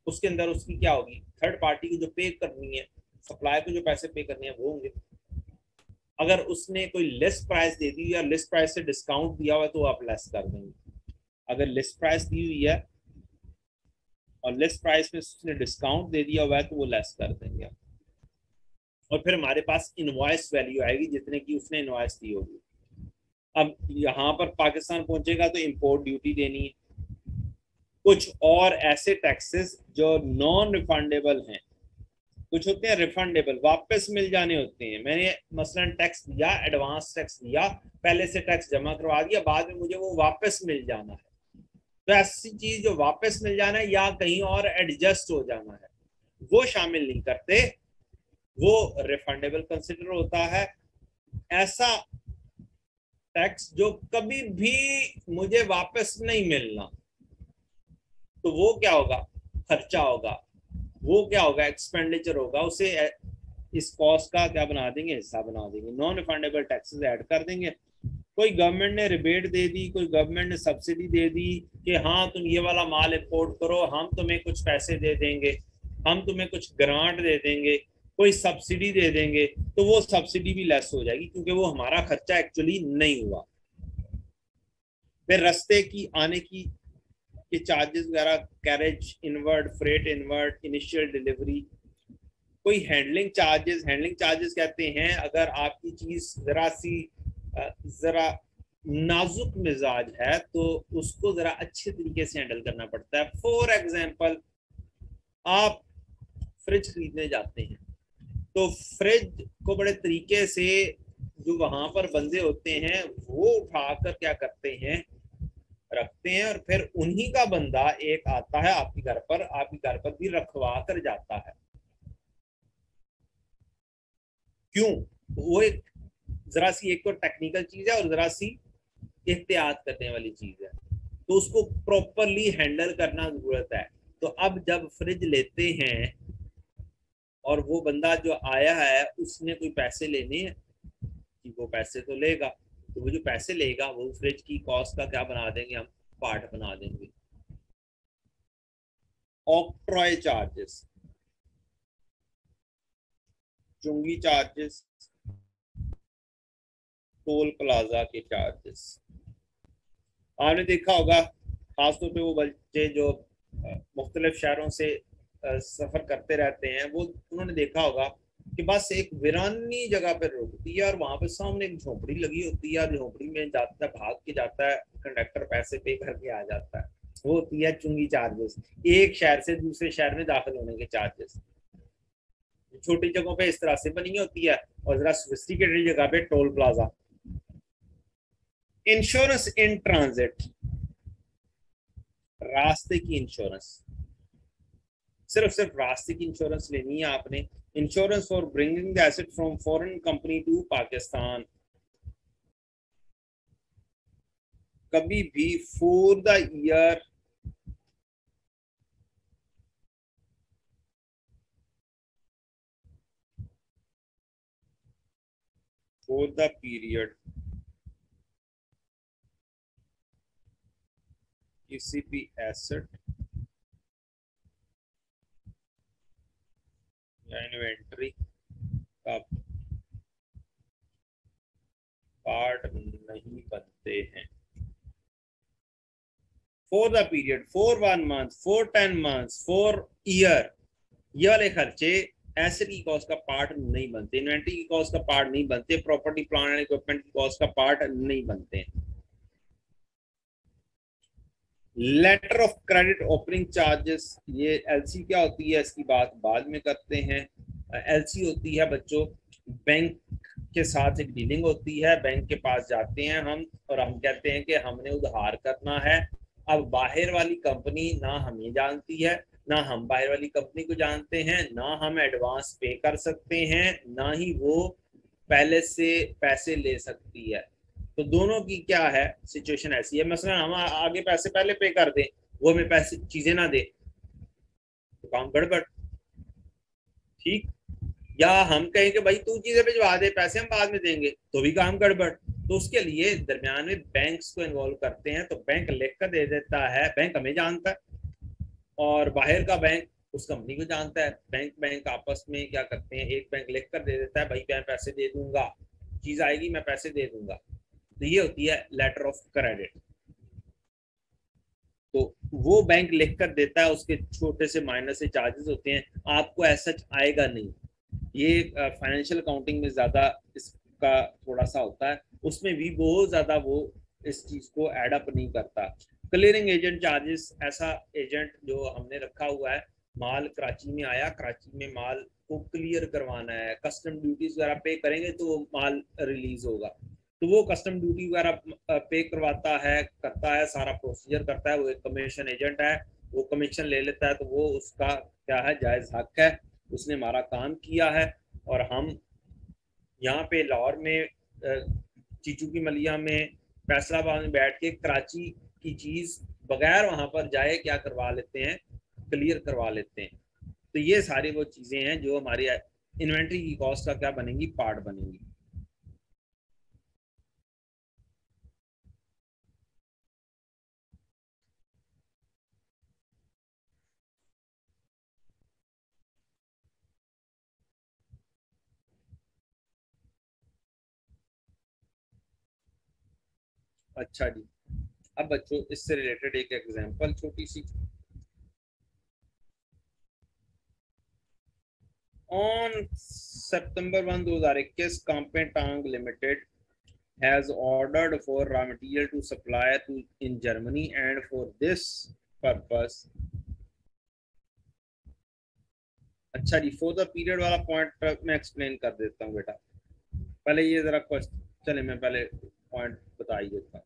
उसके अंदर उसकी क्या होगी, थर्ड पार्टी को जो पे करनी है, सप्लाई को जो पैसे पे करने हैं वो होंगे। अगर उसने कोई लिस्ट प्राइस दे दी या लिस्ट प्राइस से डिस्काउंट दिया हुआ तो आप लेस कर देंगे। अगर लिस्ट प्राइस दी हुई है और लिस्ट प्राइस में उसने डिस्काउंट दे दिया हुआ है तो वो लेस कर देंगे। और फिर हमारे पास इनवॉइस वैल्यू आएगी जितने की उसने इनवॉइस दी होगी। अब यहाँ पर पाकिस्तान पहुंचेगा तो इंपोर्ट ड्यूटी देनी है, कुछ और ऐसे टैक्सेस जो नॉन रिफंडेबल हैं, कुछ होते हैं रिफंडेबल, वापस मिल जाने होते हैं। मैंने मसलन टैक्स दिया, एडवांस टैक्स दिया, पहले से टैक्स जमा करवा दिया, बाद में मुझे वो वापस मिल जाना है। तो ऐसी चीज जो वापस मिल जाना है या कहीं और एडजस्ट हो जाना है, वो शामिल नहीं करते, वो रिफंडेबल कंसिडर होता है। ऐसा टैक्स जो कभी भी मुझे वापस नहीं मिलना, तो वो क्या होगा, खर्चा होगा, वो क्या होगा, एक्सपेंडिचर होगा। उसे इस कॉस्ट का क्या बना देंगे, हिस्सा बना देंगे, नॉन रिफंडेबल टैक्सेस ऐड कर देंगे। कोई गवर्नमेंट ने रिबेट दे दी, कोई गवर्नमेंट ने सब्सिडी दे दी कि हाँ तुम ये वाला माल इंपोर्ट करो, हम तुम्हें कुछ पैसे दे देंगे, हम तुम्हें कुछ ग्रांट दे देंगे, कोई सब्सिडी दे देंगे, तो वो सब्सिडी भी लेस हो जाएगी क्योंकि वो हमारा खर्चा एक्चुअली नहीं हुआ। फिर रास्ते की आने की के चार्जेस वगैरह, carriage inward, freight inward, initial delivery, कोई हैंडलिंग चार्जेस। हैंडलिंग चार्जेस कहते हैं अगर आपकी चीज जरा नाजुक मिजाज है तो उसको जरा अच्छे तरीके से हैंडल करना पड़ता है। फॉर एग्जाम्पल, आप फ्रिज खरीदने जाते हैं तो फ्रिज को बड़े तरीके से जो वहां पर बंदे होते हैं वो उठाकर क्या करते हैं, रखते हैं, और फिर उन्हीं का बंदा एक आता है आपके घर पर भी रखवा कर जाता है। क्यों? वो एक जरा सी एक तो टेक्निकल चीज है और जरा सी एहतियात करने वाली चीज है, तो उसको प्रॉपरली हैंडल करना जरूरत है। तो अब जब फ्रिज लेते हैं और वो बंदा जो आया है उसने कोई पैसे लेने हैं कि वो पैसे तो लेगा, तो वो जो पैसे लेगा वो फ्रिज की कॉस्ट का क्या बना देंगे हम, पार्ट बना देंगे। ऑक्ट्रॉय चार्जेस, चुंगी चार्जेस, टोल प्लाजा के चार्जेस। आपने देखा होगा खासतौर पे वो बच्चे जो मुख्तलिफ शहरों से सफर करते रहते हैं, वो उन्होंने देखा होगा कि बस एक वीरानी जगह पर रुकती है और वहां पे सामने एक झोपड़ी लगी होती है, झोपड़ी में जाता है, भाग के जाता है कंडक्टर, पैसे पे करके आ जाता है। वो होती है चुंगी चार्जेस, एक शहर से दूसरे शहर में दाखिल होने के चार्जेस। छोटी जगहों पे इस तरह से बनी होती है और जरा सोफिस्टिकेटेड जगह पे toll plaza. Insurance in transit, रास्ते की इंश्योरेंस, सिर्फ रास्ते की इंश्योरेंस लेनी है आपने। Insurance for bringing the asset from foreign company to Pakistan, कभी भी for the year for the period किसी भी एसेट या इन्वेंट्री का पार्ट नहीं बनते हैं। For the period, for 1 month, for 10 months, for year, ये वाले खर्चे एसेट की कॉस्ट का पार्ट नहीं बनते, इन्वेंट्री की कॉस्ट का पार्ट नहीं बनते, प्रॉपर्टी प्लांट एंड इक्विपमेंट की कॉस्ट का पार्ट नहीं बनते। Letter of credit opening charges, ये एलसी क्या होती है इसकी बात बाद में करते हैं। एलसी होती है बच्चों, बैंक के साथ एक डीलिंग होती है, बैंक के पास जाते हैं हम और हम कहते हैं कि हमने उधार करना है। अब बाहर वाली कंपनी ना हमें जानती है, ना हम बाहर वाली कंपनी को जानते हैं, ना हम एडवांस पे कर सकते हैं, ना ही वो पहले से पैसे ले सकती है। तो दोनों की क्या है सिचुएशन ऐसी है, मसलन हम आगे पैसे पहले पे कर दें, वो हमें पैसे चीजें ना दे, तो काम गड़बड़। ठीक, या हम कहें कि भाई तू चीजें भिजवा दे, पैसे हम बाद में देंगे, तो भी काम गड़बड़। तो उसके लिए दरमियान में बैंक्स को इन्वॉल्व करते हैं, तो बैंक लिख कर दे देता है, बैंक हमें जानता है और बाहर का बैंक उस कंपनी को जानता है। बैंक बैंक आपस में क्या करते हैं, एक बैंक लिख कर दे देता है भाई मैं पैसे दे दूंगा, चीज आएगी मैं पैसे दे दूंगा। तो ये होती है लेटर ऑफ क्रेडिट। तो वो बैंक लिख कर देता है, उसके छोटे से माइनर से चार्जेस होते हैं, आपको ऐसा आएगा नहीं। ये फाइनेंशियल अकाउंटिंग में ज्यादा इसका थोड़ा सा होता है, उसमें भी बहुत ज्यादा वो इस चीज को एडअप नहीं करता। क्लियरिंग एजेंट चार्जेस, ऐसा एजेंट जो हमने रखा हुआ है, माल कराची में आया, कराची में माल को क्लियर करवाना है, कस्टम ड्यूटीज वगैरह पे करेंगे तो माल रिलीज होगा, तो वो कस्टम ड्यूटी वगैरह पे करवाता है, करता है, सारा प्रोसीजर करता है, वो एक कमीशन एजेंट है, वो कमीशन ले लेता है, तो वो उसका क्या है जायज हक है, उसने हमारा काम किया है। और हम यहाँ पे लाहौर में चीचू की मलिया में फैसलाबाद में बैठ के कराची की चीज बगैर वहां पर जाए क्या करवा लेते हैं, क्लियर करवा लेते हैं। तो ये सारी वो चीजें हैं जो हमारी इन्वेंट्री की कॉस्ट का क्या बनेंगी, पार्ट बनेंगी। अच्छा जी, अब बच्चों इससे रिलेटेड एक एग्जांपल छोटी सी। ऑन सितंबर 1, 2021 कांपे टांग limited has ordered for raw material to supply to in Germany and for this purpose. अच्छा जी, फॉर द पीरियड वाला पॉइंट मैं एक्सप्लेन कर देता हूँ बेटा। पहले ये जरा क्वेश्चन, चले मैं पहले पॉइंट बता ही देता हूँ।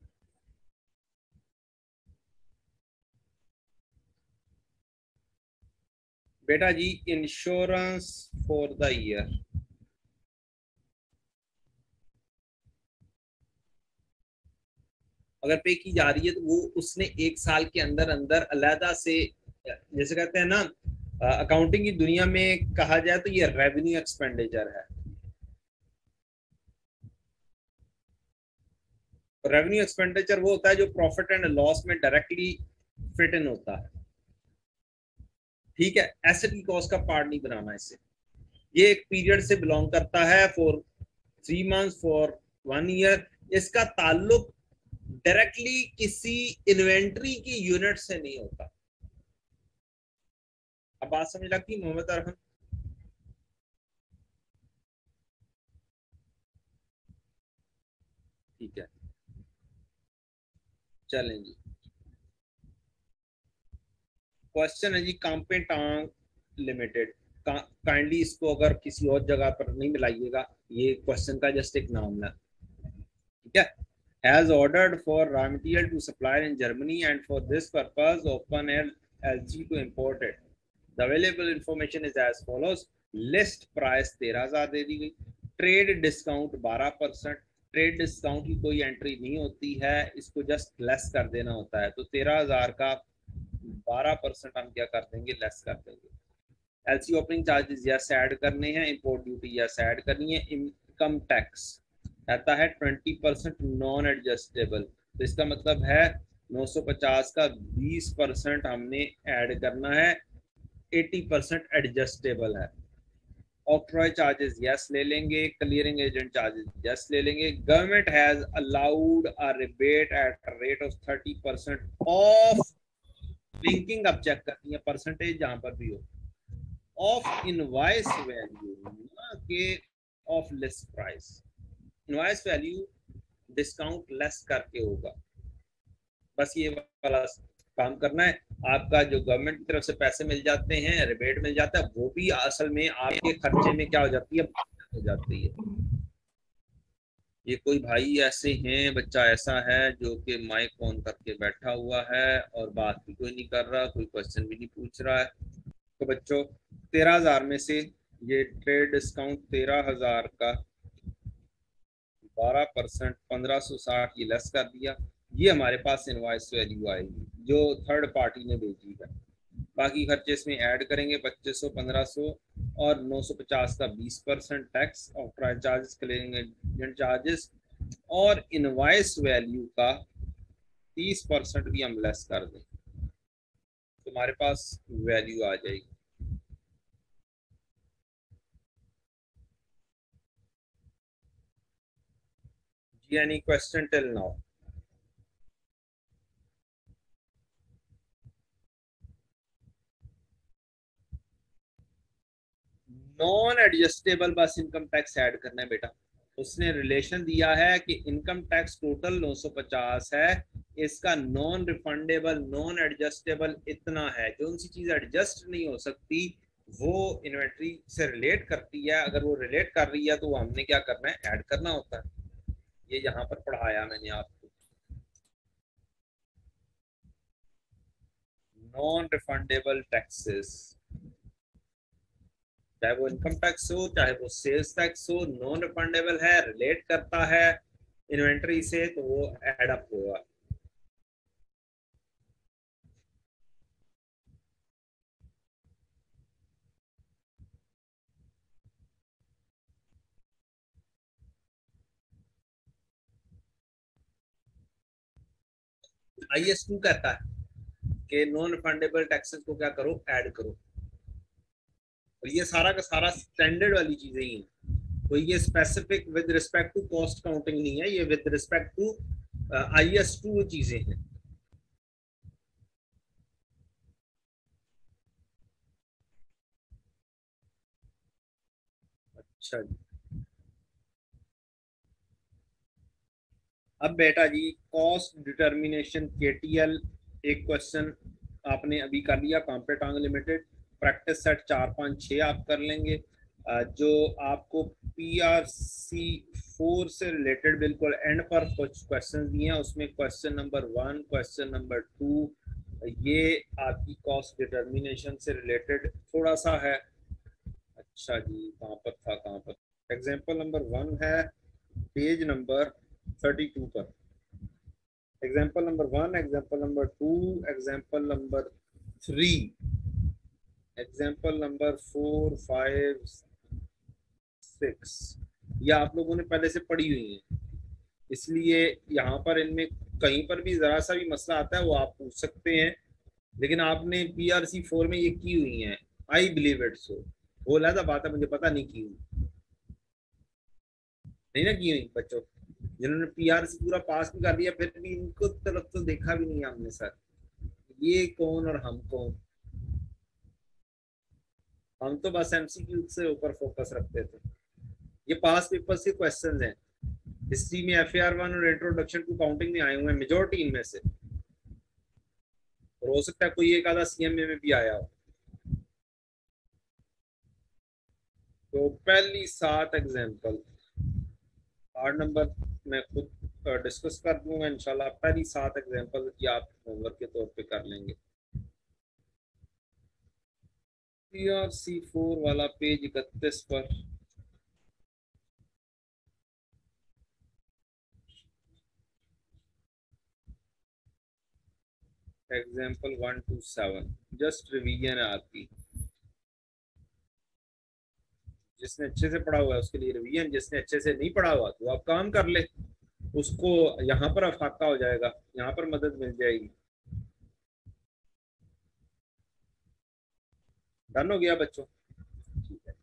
बेटा जी, इंश्योरेंस फॉर द ईयर, अगर पे की जा रही है तो वो उसने एक साल के अंदर अंदर अलहदा से, जैसे कहते हैं ना अकाउंटिंग की दुनिया में कहा जाए तो ये रेवेन्यू एक्सपेंडिचर है। रेवेन्यू एक्सपेंडिचर वो होता है जो प्रॉफिट एंड लॉस में डायरेक्टली फिट इन होता है, ठीक है। एसेट की कॉस्ट का पार्ट नहीं बनाना इससे। ये एक पीरियड से बिलोंग करता है, फॉर 3 मंथ्स, फॉर 1 ईयर। इसका ताल्लुक डायरेक्टली किसी इन्वेंट्री की यूनिट से नहीं होता। अब बात समझ लगती मोहम्मद अरहम? ठीक है, चलें जी। क्वेश्चन है जी, कांपेटांग लिमिटेड, काइंडली इसको अगर किसी और जगह पर नहीं मिलाइएगा, ये क्वेश्चन का जस्ट एक नाम है, ठीक है। Has ordered for raw material to supply in Germany and for this purpose open LG to import it. The available information is as follows. List price 13,000 दे दी गई, ट्रेड डिस्काउंट 12%। ट्रेड डिस्काउंट की कोई entry नहीं होती है, इसको just less कर देना होता है। तो 13,000 का 12% हम क्या कर देंगे, लेस कर देंगे। LC opening charges yes add करने हैं, इंपोर्ट ड्यूटी यस ऐड करनी है। इनकम टैक्स रहता है 20% नॉन एडजस्टेबल, तो इसका मतलब है 950 का 20% हमने ऐड करना है, 80% एडजस्टेबल है। ऑक्ट्रॉय चार्जेस यस ले लेंगे, क्लियरिंग एजेंट चार्जेस यस ले लेंगे। Government has allowed a rebate at rate of 30% of, linking अब चेक करनी है परसेंटेज जहां पर भी हो, ऑफ इनवॉइस वैल्यू, ना के of list price. Invoice value discount less करके होगा, बस ये वाला काम करना है। आपका जो गवर्नमेंट की तरफ से पैसे मिल जाते हैं, रिबेट मिल जाता है, वो भी असल में आपके खर्चे में क्या हो जाती है, हो जाती है। ये कोई भाई ऐसे हैं, बच्चा ऐसा है जो कि माइक ऑन करके बैठा हुआ है और बात भी कोई नहीं कर रहा, कोई क्वेश्चन भी नहीं पूछ रहा है। तो बच्चों, 13,000 में से ये ट्रेड डिस्काउंट 13,000 का 12% 1560 ये लेस कर दिया, ये हमारे पास इनवॉइस वैल्यू आएगी जो थर्ड पार्टी ने भेजी है। बाकी खर्चे इसमें ऐड करेंगे, 2500 1500 और 950 का 20% टैक्स और ट्रायल चार्जेस, क्लियरिंग चार्जेस और इनवॉइस वैल्यू का 30% भी हम लेस कर दें, तो हमारे पास वैल्यू आ जाएगी। जी, any question till now? Non adjustable बस इनकम टैक्स ऐड करना है बेटा। उसने रिलेशन दिया है कि इनकम टैक्स टोटल 950 है, इसका नॉन रिफंडेबल नॉन एडजस्टेबल इतना है। जो सी चीज एडजस्ट नहीं हो सकती वो इन्वेंट्री से रिलेट करती है, अगर वो रिलेट कर रही है तो वो हमने क्या करना है, ऐड करना होता है। ये यहाँ पर पढ़ाया मैंने आपको। नॉन रिफंडेबल टैक्सेस, चाहे वो इनकम टैक्स हो चाहे वो सेल्स टैक्स हो, नॉन रिफंडेबल है, रिलेट करता है इन्वेंट्री से, तो वो एड अप होगा। IS2 कहता है कि नॉन रिफंडेबल टैक्सेस को क्या करो, ऐड करो। और ये सारा का सारा स्टैंडर्ड वाली चीजें ही हैं, तो ये specific with respect to cost counting नहीं है, ये विद रिस्पेक्ट टू IS2 चीजें हैं। अच्छा जी, अब बेटा जी कॉस्ट डिटर्मिनेशन केटीएल, एक क्वेश्चन आपने अभी कर लिया, कॉम्पेटांग लिमिटेड, प्रैक्टिस सेट 4 5 6 आप कर लेंगे। जो आपको पीआरसी 4 से रिलेटेड बिल्कुल एंड पर कुछ क्वेश्चन दिए हैं, उसमें क्वेश्चन नंबर 1, क्वेश्चन नंबर 2 ये आपकी कॉस्ट डिटर्मिनेशन से रिलेटेड थोड़ा सा है। अच्छा जी कहाँ पर था, कहाँ पर, एग्जाम्पल नंबर 1 है पेज नंबर 32 पर, example number 1, example number 2, example number 3, example number 4 5 6, ये आप लोगों ने पहले से पढ़ी हुई है, इसलिए यहाँ पर इनमें कहीं पर भी जरा सा भी मसला आता है वो आप पूछ सकते हैं, लेकिन आपने पीआरसी 4 में ये की हुई है, आई बिलीव इट सो, वो लहदा बात है, मुझे पता नहीं की हुई, नहीं ना की हुई बच्चों, जिन्होंने पीआरसी पूरा पास भी कर लिया फिर भी इनको तरफ तो देखा भी नहीं हमने सर, ये कौन और हम कौन, हम तो बस एमसीक्यू से ऊपर फोकस रखते थे। ये पास पेपर के क्वेश्चंस हैं, हिस्ट्री में FAR 1 और इंट्रोडक्शन टू काउंटिंग में आए हुए हैं मेजोरिटी इनमें से, और हो सकता है कोई एक आधा CMA में भी आया हो। तो पहली 7 एग्जाम्पल 8 नंबर मैं खुद डिस्कस कर दूंगा इंशाल्लाह, पहली 7 एग्जाम्पल की आप होमवर्क के तौर पे कर लेंगे। पीआरसी 4 वाला पेज 31 पर, एग्जाम्पल 1 to 7 जस्ट रिवीजन है आपकी, जिसने अच्छे से पढ़ा हुआ है उसके लिए रिवीजन, जिसने अच्छे से नहीं पढ़ा हुआ तो आप काम कर ले, उसको यहाँ पर अफाका हो जाएगा, यहाँ पर मदद मिल जाएगी। डन हो गया बच्चों, ठीक है।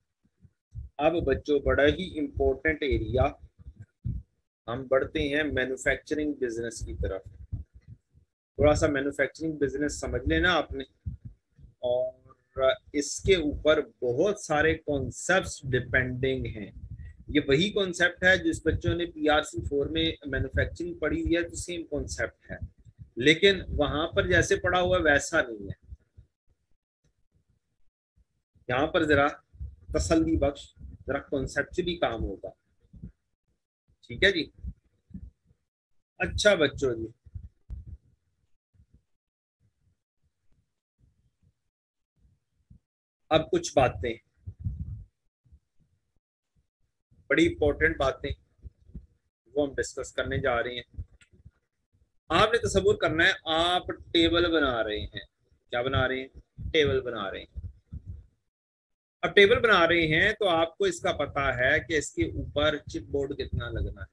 अब बच्चों बड़ा ही इंपॉर्टेंट एरिया, हम बढ़ते हैं मैन्युफैक्चरिंग बिजनेस की तरफ। थोड़ा सा मैन्युफैक्चरिंग बिजनेस समझ लेना आपने, और इसके ऊपर बहुत सारे कॉन्सेप्ट्स डिपेंडिंग हैं। ये वही कॉन्सेप्ट है जिस बच्चों ने पीआरसी 4 में मैन्युफैक्चरिंग पढ़ी हुई है, तो सेम कॉन्सेप्ट है, लेकिन वहां पर जैसे पढ़ा हुआ वैसा नहीं है। यहाँ पर जरा तसल्ली बख्श जरा कॉन्सेप्चुअली काम होगा, ठीक है जी। अच्छा बच्चों जी, अब कुछ बातें बड़ी इंपॉर्टेंट बातें वो हम डिस्कस करने जा रहे हैं। आपने तसव्वुर करना है आप टेबल बना रहे हैं, क्या बना रहे हैं, टेबल बना रहे हैं। अब टेबल बना रहे हैं तो आपको इसका पता है कि इसके ऊपर चिप बोर्ड कितना लगना है,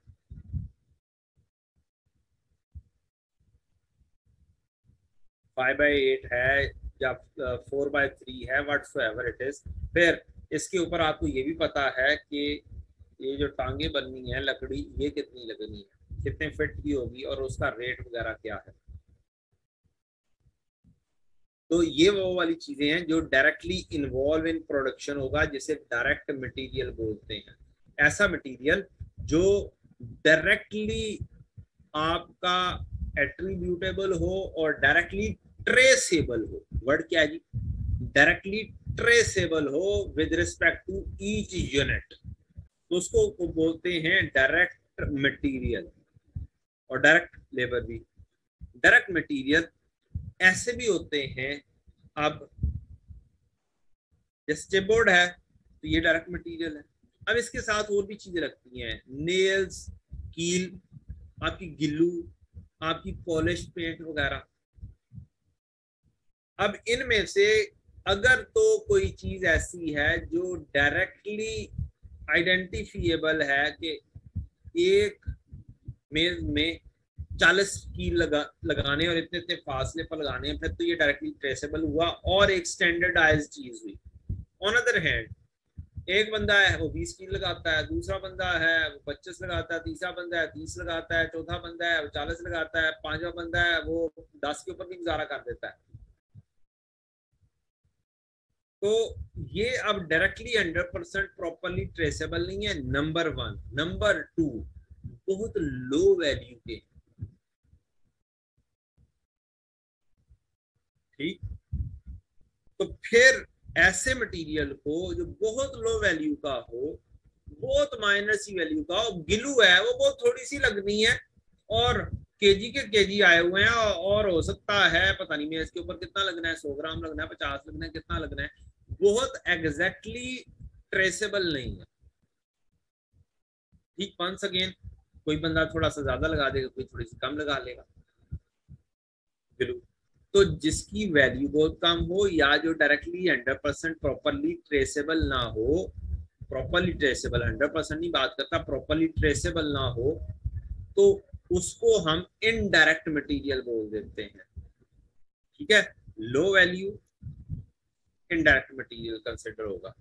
5/8 है या 4/3 है, व्हाटसोएवर इट इज। फिर इसके ऊपर आपको ये भी पता है कि ये जो टांगे बननी है लकड़ी, ये कितनी लगनी है, कितने फिट की होगी, और उसका रेट वगैरह क्या है। तो ये वो वाली चीजें हैं जो डायरेक्टली इन्वॉल्व इन प्रोडक्शन होगा, जिसे डायरेक्ट मटेरियल बोलते हैं। ऐसा मटेरियल जो डायरेक्टली आपका एट्रीब्यूटेबल हो और डायरेक्टली ट्रेसेबल हो। वर्ड क्या है जी, डायरेक्टली ट्रेसेबल हो with respect to each unit, तो उसको बोलते हैं डायरेक्ट मटेरियल, और डायरेक्ट लेबर भी। डायरेक्ट मटेरियल ऐसे भी होते हैं, अब जैसे चिपबोर्ड है तो ये डायरेक्ट मटेरियल है। अब इसके साथ और भी चीजें लगती हैं, नेल्स, कील, आपकी गिल्लू, आपकी पॉलिश पेंट वगैरह। अब इनमें से अगर तो कोई चीज ऐसी है जो डायरेक्टली आइडेंटिफिएबल है कि एक मेज में 40 की लगाने और इतने इतने फासले पर लगाने हैं, फिर तो ये डायरेक्टली ट्रेसेबल हुआ और एक स्टैंडर्डाइज चीज हुई। ऑन अदर हैंड एक बंदा है वो 20 की लगाता है, दूसरा बंदा है वो 25 लगाता है, तीसरा बंदा है 30 लगाता है, चौथा बंदा है वो 40 लगाता है, पांचवा बंदा है वो 10 के ऊपर भी गुजारा कर देता है। तो ये अब डायरेक्टली 100% प्रॉपरली ट्रेसेबल नहीं है, नंबर 1। नंबर 2, बहुत लो वैल्यू के, ठीक। तो फिर ऐसे मटेरियल को जो बहुत लो वैल्यू का हो, बहुत माइनर सी वैल्यू का हो, गिलू है वो बहुत थोड़ी सी लगनी है, और केजी के केजी आए हुए हैं, और हो सकता है पता नहीं मैं इसके ऊपर कितना लगना है, 100 ग्राम लगना है, 50 लगना है, कितना लगना है, बहुत एग्जैक्टली ट्रेसेबल नहीं है, ठीक। वंस अगेन कोई बंदा थोड़ा सा ज्यादा लगा देगा, कोई थोड़ी सी कम लगा लेगा गिलू। तो जिसकी वैल्यू बहुत कम हो, या जो डायरेक्टली 100% प्रॉपरली ट्रेसेबल ना हो, प्रॉपरली ट्रेसेबल 100% नहीं बात करता, प्रॉपरली ट्रेसेबल ना हो, तो उसको हम इनडायरेक्ट मटेरियल बोल देते हैं, ठीक है। Low value indirect material consider होगा,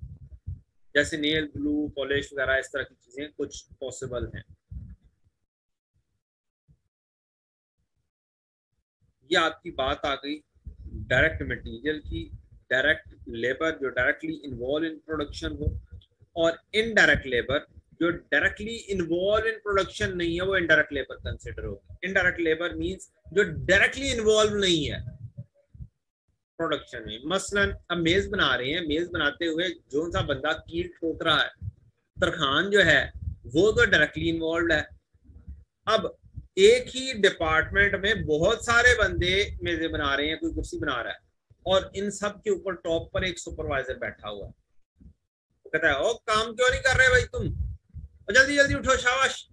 जैसे नेल ब्लू पॉलिश वगैरह, इस तरह की चीजें कुछ पॉसिबल हैं। ये आपकी बात आ गई डायरेक्ट मटेरियल की, डायरेक्ट लेबर जो डायरेक्टली इन्वॉल्व इन प्रोडक्शन हो, और इनडायरेक्ट लेबर जो डायरेक्टली इन्वॉल्व इन प्रोडक्शन नहीं है, वो इनडायरेक्ट लेबर कंसिडर होगा। इनडायरेक्ट लेबर मींस जो डायरेक्टली इन्वॉल्व नहीं है प्रोडक्शन में। मसलन अब मेज बना रहे हैं, मेज बनाते हुए जो सा बंदा कील ठोक रहा है, तरखान जो है वो तो डायरेक्टली इन्वॉल्व है। अब एक ही डिपार्टमेंट में बहुत सारे बंदे मेजे बना रहे हैं, कोई कुर्सी बना रहा है, और इन सब के ऊपर टॉप पर एक सुपरवाइजर बैठा हुआ है, वो कहता है ओ काम क्यों नहीं कर रहे भाई तुम, जल्दी जल्दी उठो शाबाश।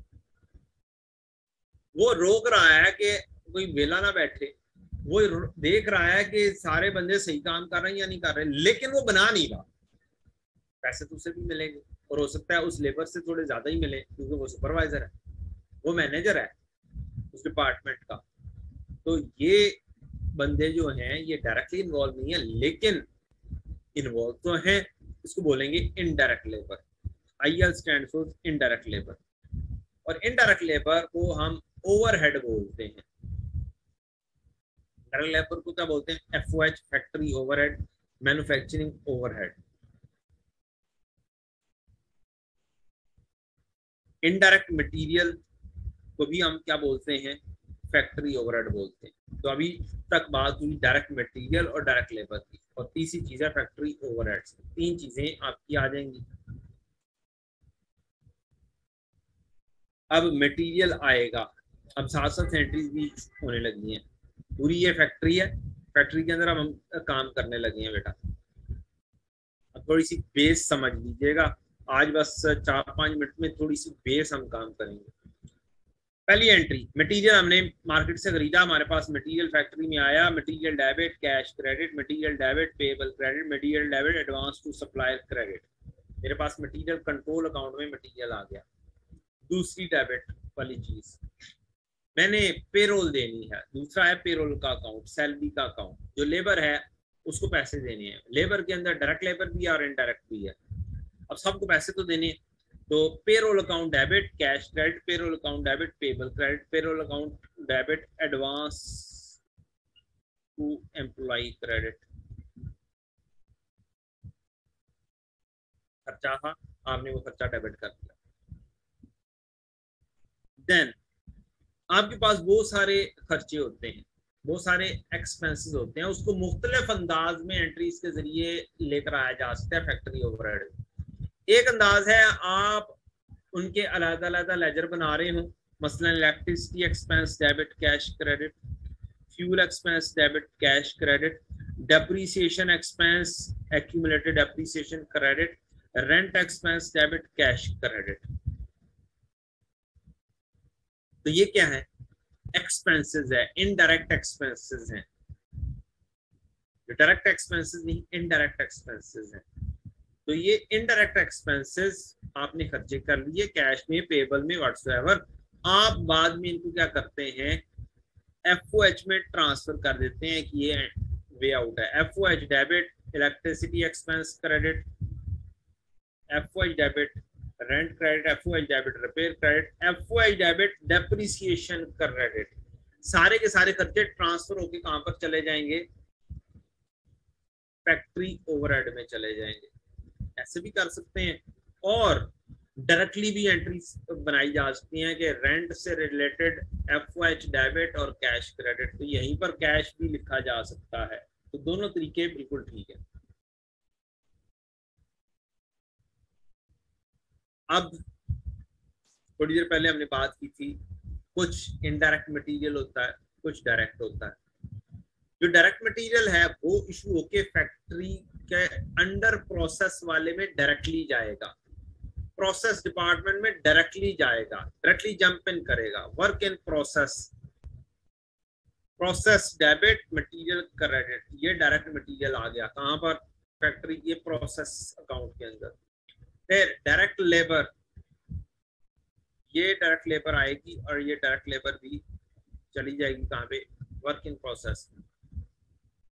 वो रोक रहा है कि कोई वेला ना बैठे, वो देख रहा है कि सारे बंदे सही काम कर रहे हैं या नहीं कर रहे, लेकिन वो बना नहीं रहा। पैसे तो उसे भी मिलेंगे, और हो सकता है उस लेबर से थोड़े ज्यादा ही मिले, क्योंकि वो सुपरवाइजर है, वो मैनेजर है उस डिपार्टमेंट का। तो ये बंदे जो हैं ये डायरेक्टली इन्वॉल्व नहीं है, लेकिन इन्वॉल्व तो हैं, इसको बोलेंगे indirect labour. IL stand for indirect labour, और इनडायरेक्ट लेबर को हम ओवरहेड बोलते हैं। डायरेक्ट लेबर को क्या बोलते हैं? FOH factory overhead, manufacturing overhead. Indirect material को भी हम क्या बोलते हैं? फैक्ट्री ओवरहेड बोलते हैं। तो अभी तक बात हुई डायरेक्ट मटेरियल और डायरेक्ट लेबर की, और तीसरी चीज है फैक्ट्री ओवरहेड। तीन चीजें आपकी आ जाएंगी। अब मटेरियल आएगा, अब साथ साथ एंट्रीज भी होने लगी हैं। पूरी ये फैक्ट्री है, फैक्ट्री के अंदर हम काम करने लगे हैं बेटा। अब थोड़ी सी बेस समझ लीजिएगा, आज बस 4-5 मिनट में थोड़ी सी बेस हम काम करेंगे। पहली एंट्री, मटेरियल हमने मार्केट से खरीदा, हमारे पास मटेरियल फैक्ट्री में आया, material debit cash credit, material debit payable credit, material debit advance to supplier credit. मेरे पास मटेरियल कंट्रोल अकाउंट में मटेरियल आ गया। दूसरी डेबिट वाली चीज, मैंने पेरोल देनी है। दूसरा है पेरोल का अकाउंट, सैलरी का अकाउंट, जो लेबर है उसको पैसे देने हैं। लेबर के अंदर डायरेक्ट लेबर भी है और इनडायरेक्ट भी है, अब सबको पैसे तो देने। तो payroll account debit cash credit, payroll account debit payable credit, payroll account debit advance to employ credit. खर्चा था, आपने वो खर्चा डेबिट कर दिया। देन आपके पास बहुत सारे खर्चे होते हैं, बहुत सारे एक्सपेंसेस होते हैं, उसको मुख्तलिफ अंदाज में एंट्रीज के जरिए लेकर आया जा सकता है फैक्ट्री ओवरहेड। एक अंदाज है आप उनके अलग अलग लेजर बना रहे हो, मसलन electricity expense debit cash credit, fuel expense debit cash credit, depreciation expense accumulated depreciation credit, rent expense debit cash credit. तो ये क्या है? एक्सपेंसेस है, इनडायरेक्ट एक्सपेंसेस हैं। डायरेक्ट एक्सपेंसेस नहीं, इनडायरेक्ट एक्सपेंसेस हैं। तो ये इनडायरेक्ट एक्सपेंसेस आपने खर्चे कर लिए कैश में, पेबल में, व्हाट्सएवर। आप बाद में इनको क्या करते हैं? FOH में ट्रांसफर कर देते हैं कि ये वे आउट है। FOH debit electricity expense credit, FOH debit rent credit, FOH debit repair credit, FOH debit depreciation credit. सारे के सारे खर्चे ट्रांसफर होके कहां पर चले जाएंगे? फैक्ट्री ओवरहेड में चले जाएंगे। ऐसे भी कर सकते हैं। और डायरेक्टली भी एंट्री बनाई जा सकती हैं कि रेंट से रिलेटेड एफओएच डेबिट और कैश क्रेडिट, तो यहीं पर कैश भी लिखा जा सकता है। तो दोनों तरीके बिल्कुल ठीक है। अब थोड़ी देर पहले हमने बात की थी, कुछ इनडायरेक्ट मटेरियल होता है, कुछ डायरेक्ट होता है। जो डायरेक्ट मटेरियल है वो इशू होके फैक्ट्री के अंडर प्रोसेस वाले में डायरेक्टली जाएगा, प्रोसेस डिपार्टमेंट में डायरेक्टली जाएगा, डायरेक्टली जंप इन करेगा। Work in process, process debit, material credit, ये डायरेक्ट मटेरियल आ गया कहां पर, फैक्ट्री के प्रोसेस अकाउंट के अंदर। फिर डायरेक्ट लेबर, ये डायरेक्ट लेबर आएगी और ये डायरेक्ट लेबर भी चली जाएगी कहां पे, work in process.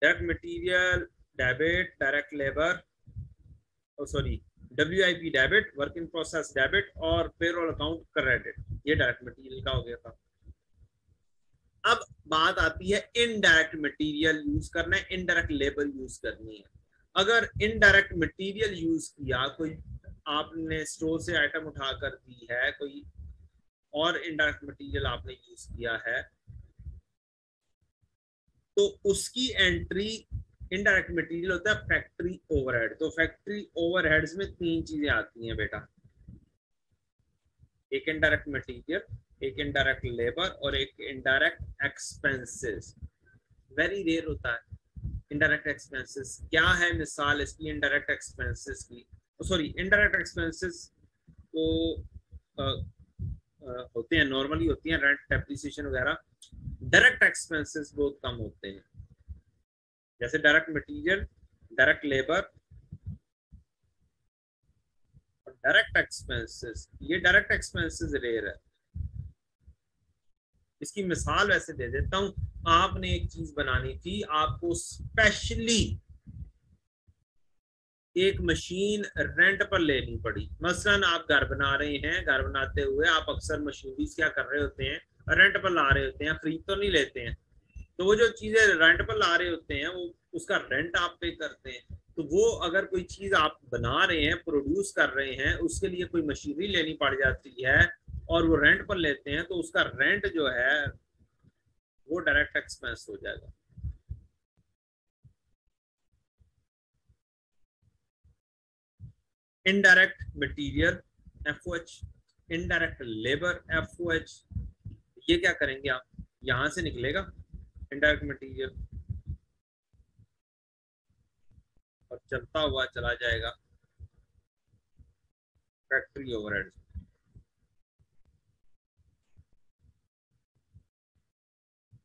Direct material debit, direct labour, sorry WIP debit, work in process debit और पेरोल अकाउंट क्रेडिट, ये डायरेक्ट मटेरियल का हो गया था। अब बात आती है इनडायरेक्ट मटेरियल यूज करना है, इनडायरेक्ट लेबर यूज करनी है। अगर इनडायरेक्ट मटेरियल यूज किया, कोई आपने स्टोर से आइटम उठा कर दी है, कोई और इनडायरेक्ट मटेरियल आपने यूज किया है, तो उसकी एंट्री इनडायरेक्ट मटेरियल होता है फैक्ट्री ओवरहेड। तो फैक्ट्री ओवरहेड्स में तीन चीजें आती हैं बेटा, एक इनडायरेक्ट मटेरियल, एक इनडायरेक्ट लेबर और एक इनडायरेक्ट एक्सपेंसेस। वेरी रेयर होता है इनडायरेक्ट एक्सपेंसेस। क्या है मिसाल इसकी इनडायरेक्ट एक्सपेंसेस की, सॉरी इनडायरेक्ट एक्सपेंसेस तो होते हैं, नॉर्मली होती हैं, रेंट, डेप्रिसिएशन वगैरह। डायरेक्ट एक्सपेंसेस बहुत कम होते हैं, जैसे डायरेक्ट मटेरियल, डायरेक्ट लेबर और डायरेक्ट एक्सपेंसेस। ये डायरेक्ट एक्सपेंसेस रेयर है। इसकी मिसाल वैसे दे देता हूं, आपने एक चीज बनानी थी, आपको स्पेशली एक मशीन रेंट पर लेनी पड़ी। मसलन आप घर बना रहे हैं, घर बनाते हुए आप अक्सर मशीनरीज क्या कर रहे होते हैं, रेंट पर ला रहे होते हैं, खरीद तो नहीं लेते हैं। तो वो जो चीजें रेंट पर ला रहे होते हैं वो उसका रेंट आप पे करते हैं। तो वो अगर कोई चीज आप बना रहे हैं, प्रोड्यूस कर रहे हैं, उसके लिए कोई मशीनरी लेनी पड़ जाती है और वो रेंट पर लेते हैं, तो उसका रेंट जो है वो डायरेक्ट एक्सपेंस हो जाएगा। Indirect material FOH, indirect labour FOH, ये क्या करेंगे आप, यहां से निकलेगा इनडायरेक्ट मटेरियल और चलता हुआ चला जाएगा फैक्ट्री ओवरहेड।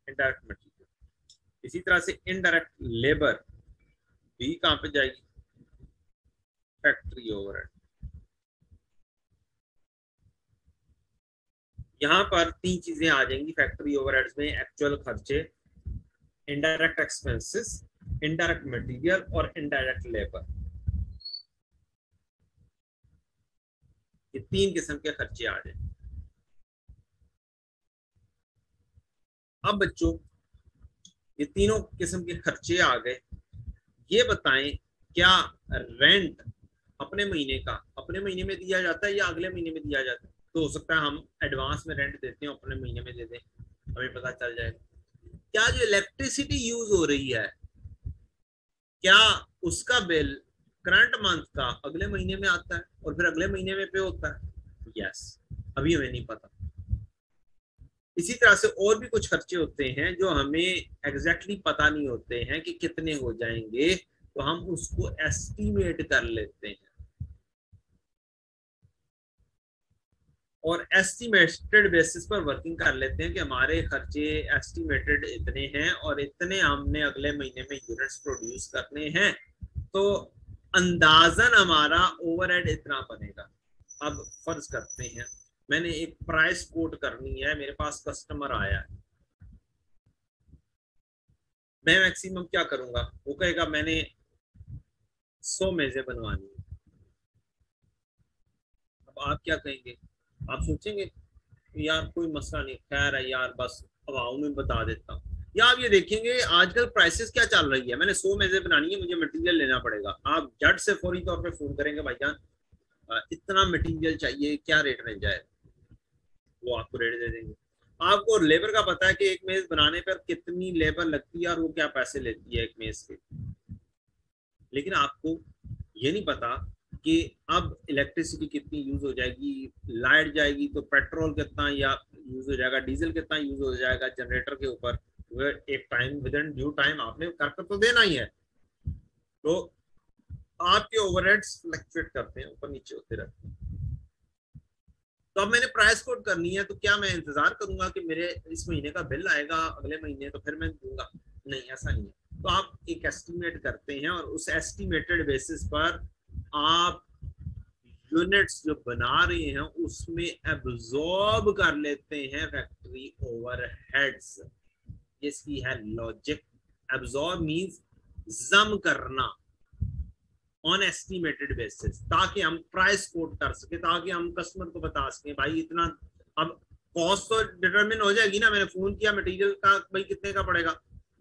Indirect material. इसी तरह से इनडायरेक्ट लेबर भी कहां पे जाएगी, फैक्ट्री ओवरहेड। यहां पर तीन चीजें आ जाएंगी फैक्ट्री ओवरहेड्स में, एक्चुअल खर्चे, इनडायरेक्ट एक्सपेंसेस, इनडायरेक्ट मटेरियल और इनडायरेक्ट लेबर। ये तीन किस्म के खर्चे आ जाए। अब बच्चों ये तीनों किस्म के खर्चे आ गए, ये बताएं क्या रेंट अपने महीने का अपने महीने में दिया जाता है या अगले महीने में दिया जाता है? तो हो सकता है हम एडवांस में रेंट देते हैं, अपने महीने में दे दें, हमें पता चल जाएगा। क्या जो इलेक्ट्रिसिटी यूज हो रही है, क्या उसका बिल करंट मंथ का अगले महीने में आता है और फिर अगले महीने में पे होता है? यस, अभी हमें नहीं पता। इसी तरह से और भी कुछ खर्चे होते हैं जो हमें एग्जैक्टली पता नहीं होते हैं कि कितने हो जाएंगे, तो हम उसको एस्टिमेट कर लेते हैं और एस्टिमेटेड बेसिस पर वर्किंग कर लेते हैं कि हमारे खर्चे एस्टिमेटेड इतने हैं और इतने हमने अगले महीने में यूनिट्स प्रोड्यूस करने हैं, तो अंदाजन हमारा ओवरहेड इतना बनेगा। अब फर्ज करते हैं मैंने एक प्राइस कोट करनी है, मेरे पास कस्टमर आया है, मैं मैक्सिमम क्या करूंगा, वो कहेगा मैंने 100 मेजें बनवानी है। अब आप क्या कहेंगे, आप सोचेंगे यार कोई मसला नहीं, खैर है यार, बस हवाओं में बता देता हूँ। या आप ये देखेंगे आजकल प्राइसेस क्या चल रही है, मैंने 100 मेजें बनानी है, मुझे मटेरियल लेना पड़ेगा। आप झट से फौरी तौर पे फोन करेंगे भाईजान इतना मटेरियल चाहिए, क्या रेट मिल जाए, वो आपको रेट दे देंगे। आपको लेबर का पता है कि एक मेज बनाने पर कितनी लेबर लगती है और वो क्या पैसे लेती है एक मेज के, लेकिन आपको ये नहीं पता कि अब इलेक्ट्रिसिटी कितनी यूज हो जाएगी, लाइट जाएगी तो पेट्रोल कितना या यूज हो जाएगा, डीजल कितना यूज हो जाएगा जनरेटर के ऊपर। एक time with in due time आपने करके तो देना ही है। तो आपके ओवरहेड्स फ्लक्चुएट करते हैं, ऊपर नीचे होते रहते हैं। तो अब मैंने प्राइस कोड करनी है, तो क्या मैं इंतजार करूंगा कि मेरे इस महीने का बिल आएगा अगले महीने तो फिर मैं दूंगा? नहीं, ऐसा नहीं है। तो आप एक एस्टिमेट करते हैं और उस एस्टिमेटेड बेसिस पर आप यूनिट्स जो बना रहे हैं उसमें एब्जॉर्ब कर लेते हैं फैक्ट्री ओवरहेड्स। इसकी है लॉजिक। एब्जॉर्ब मींस जम करना ऑन एस्टिमेटेड बेसिस, ताकि हम प्राइस कोट कर सके, ताकि हम कस्टमर को बता सके भाई इतना। अब कॉस्ट तो डिटरमिन हो जाएगी ना, मैंने फोन किया मटेरियल का भाई कितने का पड़ेगा,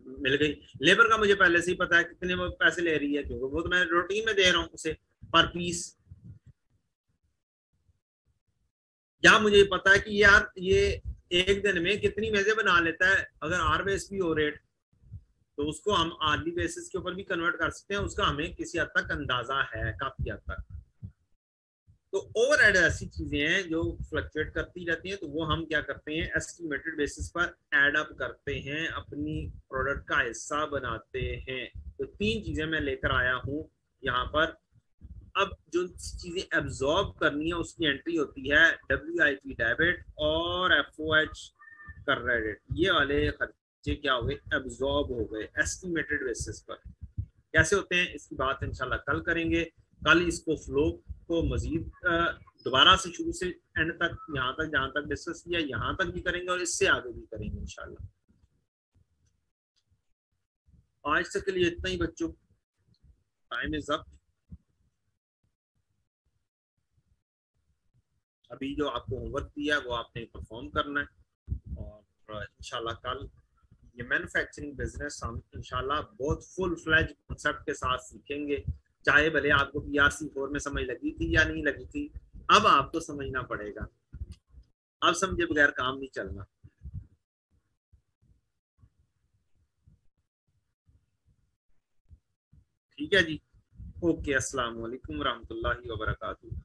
मिल गई। लेबर का मुझे पहले से ही पता है कितने पैसे ले रही है, क्योंकि वो तो मैं रूटीन में दे रहा हूँ उसे पर पीस। या मुझे पता है कि यार ये एक दिन में कितनी मेजे बना लेता है, अगर आर बेस भी हो रेट तो उसको हम आर्ली बेसिस के ऊपर भी कन्वर्ट कर सकते हैं, उसका हमें किसी हद तक अंदाजा है, काफी हद तक। तो ओवरहेड ऐसी चीजें हैं जो फ्लक्चुएट करती रहती हैं, तो वो हम क्या करते हैं एस्टिमेटेड बेसिस पर एड अप करते हैं, अपनी प्रोडक्ट का हिस्सा बनाते हैं। तो तीन चीजें मैं लेकर आया हूँ यहाँ पर। अब जो चीजें एब्जॉर्ब करनी है उसकी एंट्री होती है WIP डेबिट और FOH क्रेडिट। ये वाले खर्चे क्या हो गए, एब्जॉर्ब हो गए एस्टिमेटेड बेसिस पर। कैसे होते हैं इसकी बात इंशाल्लाह कल करेंगे। कल इसको फ्लो को मजीद दोबारा से शुरू से एंड तक, यहाँ तक जहां तक डिस्कस किया यहाँ तक भी करेंगे और इससे आगे भी करेंगे इंशाल्लाह। आज तक के लिए इतना ही बच्चों, टाइम इज अप। अभी जो आपको होमवर्क दिया है वो आपने परफॉर्म करना है और इंशाल्लाह कल ये मैन्युफैक्चरिंग बिजनेस हम इंशाल्लाह बहुत फुल फ्लैज कॉन्सेप्ट के साथ सीखेंगे। चाहे भले आपको PRC4 में समझ लगी थी या नहीं लगी थी, अब आपको समझना पड़ेगा। अब समझे बगैर काम नहीं चलना। ठीक है जी। ओके, अस्सलाम वालेकुम रहमतुल्लाहि व बरकातुहू।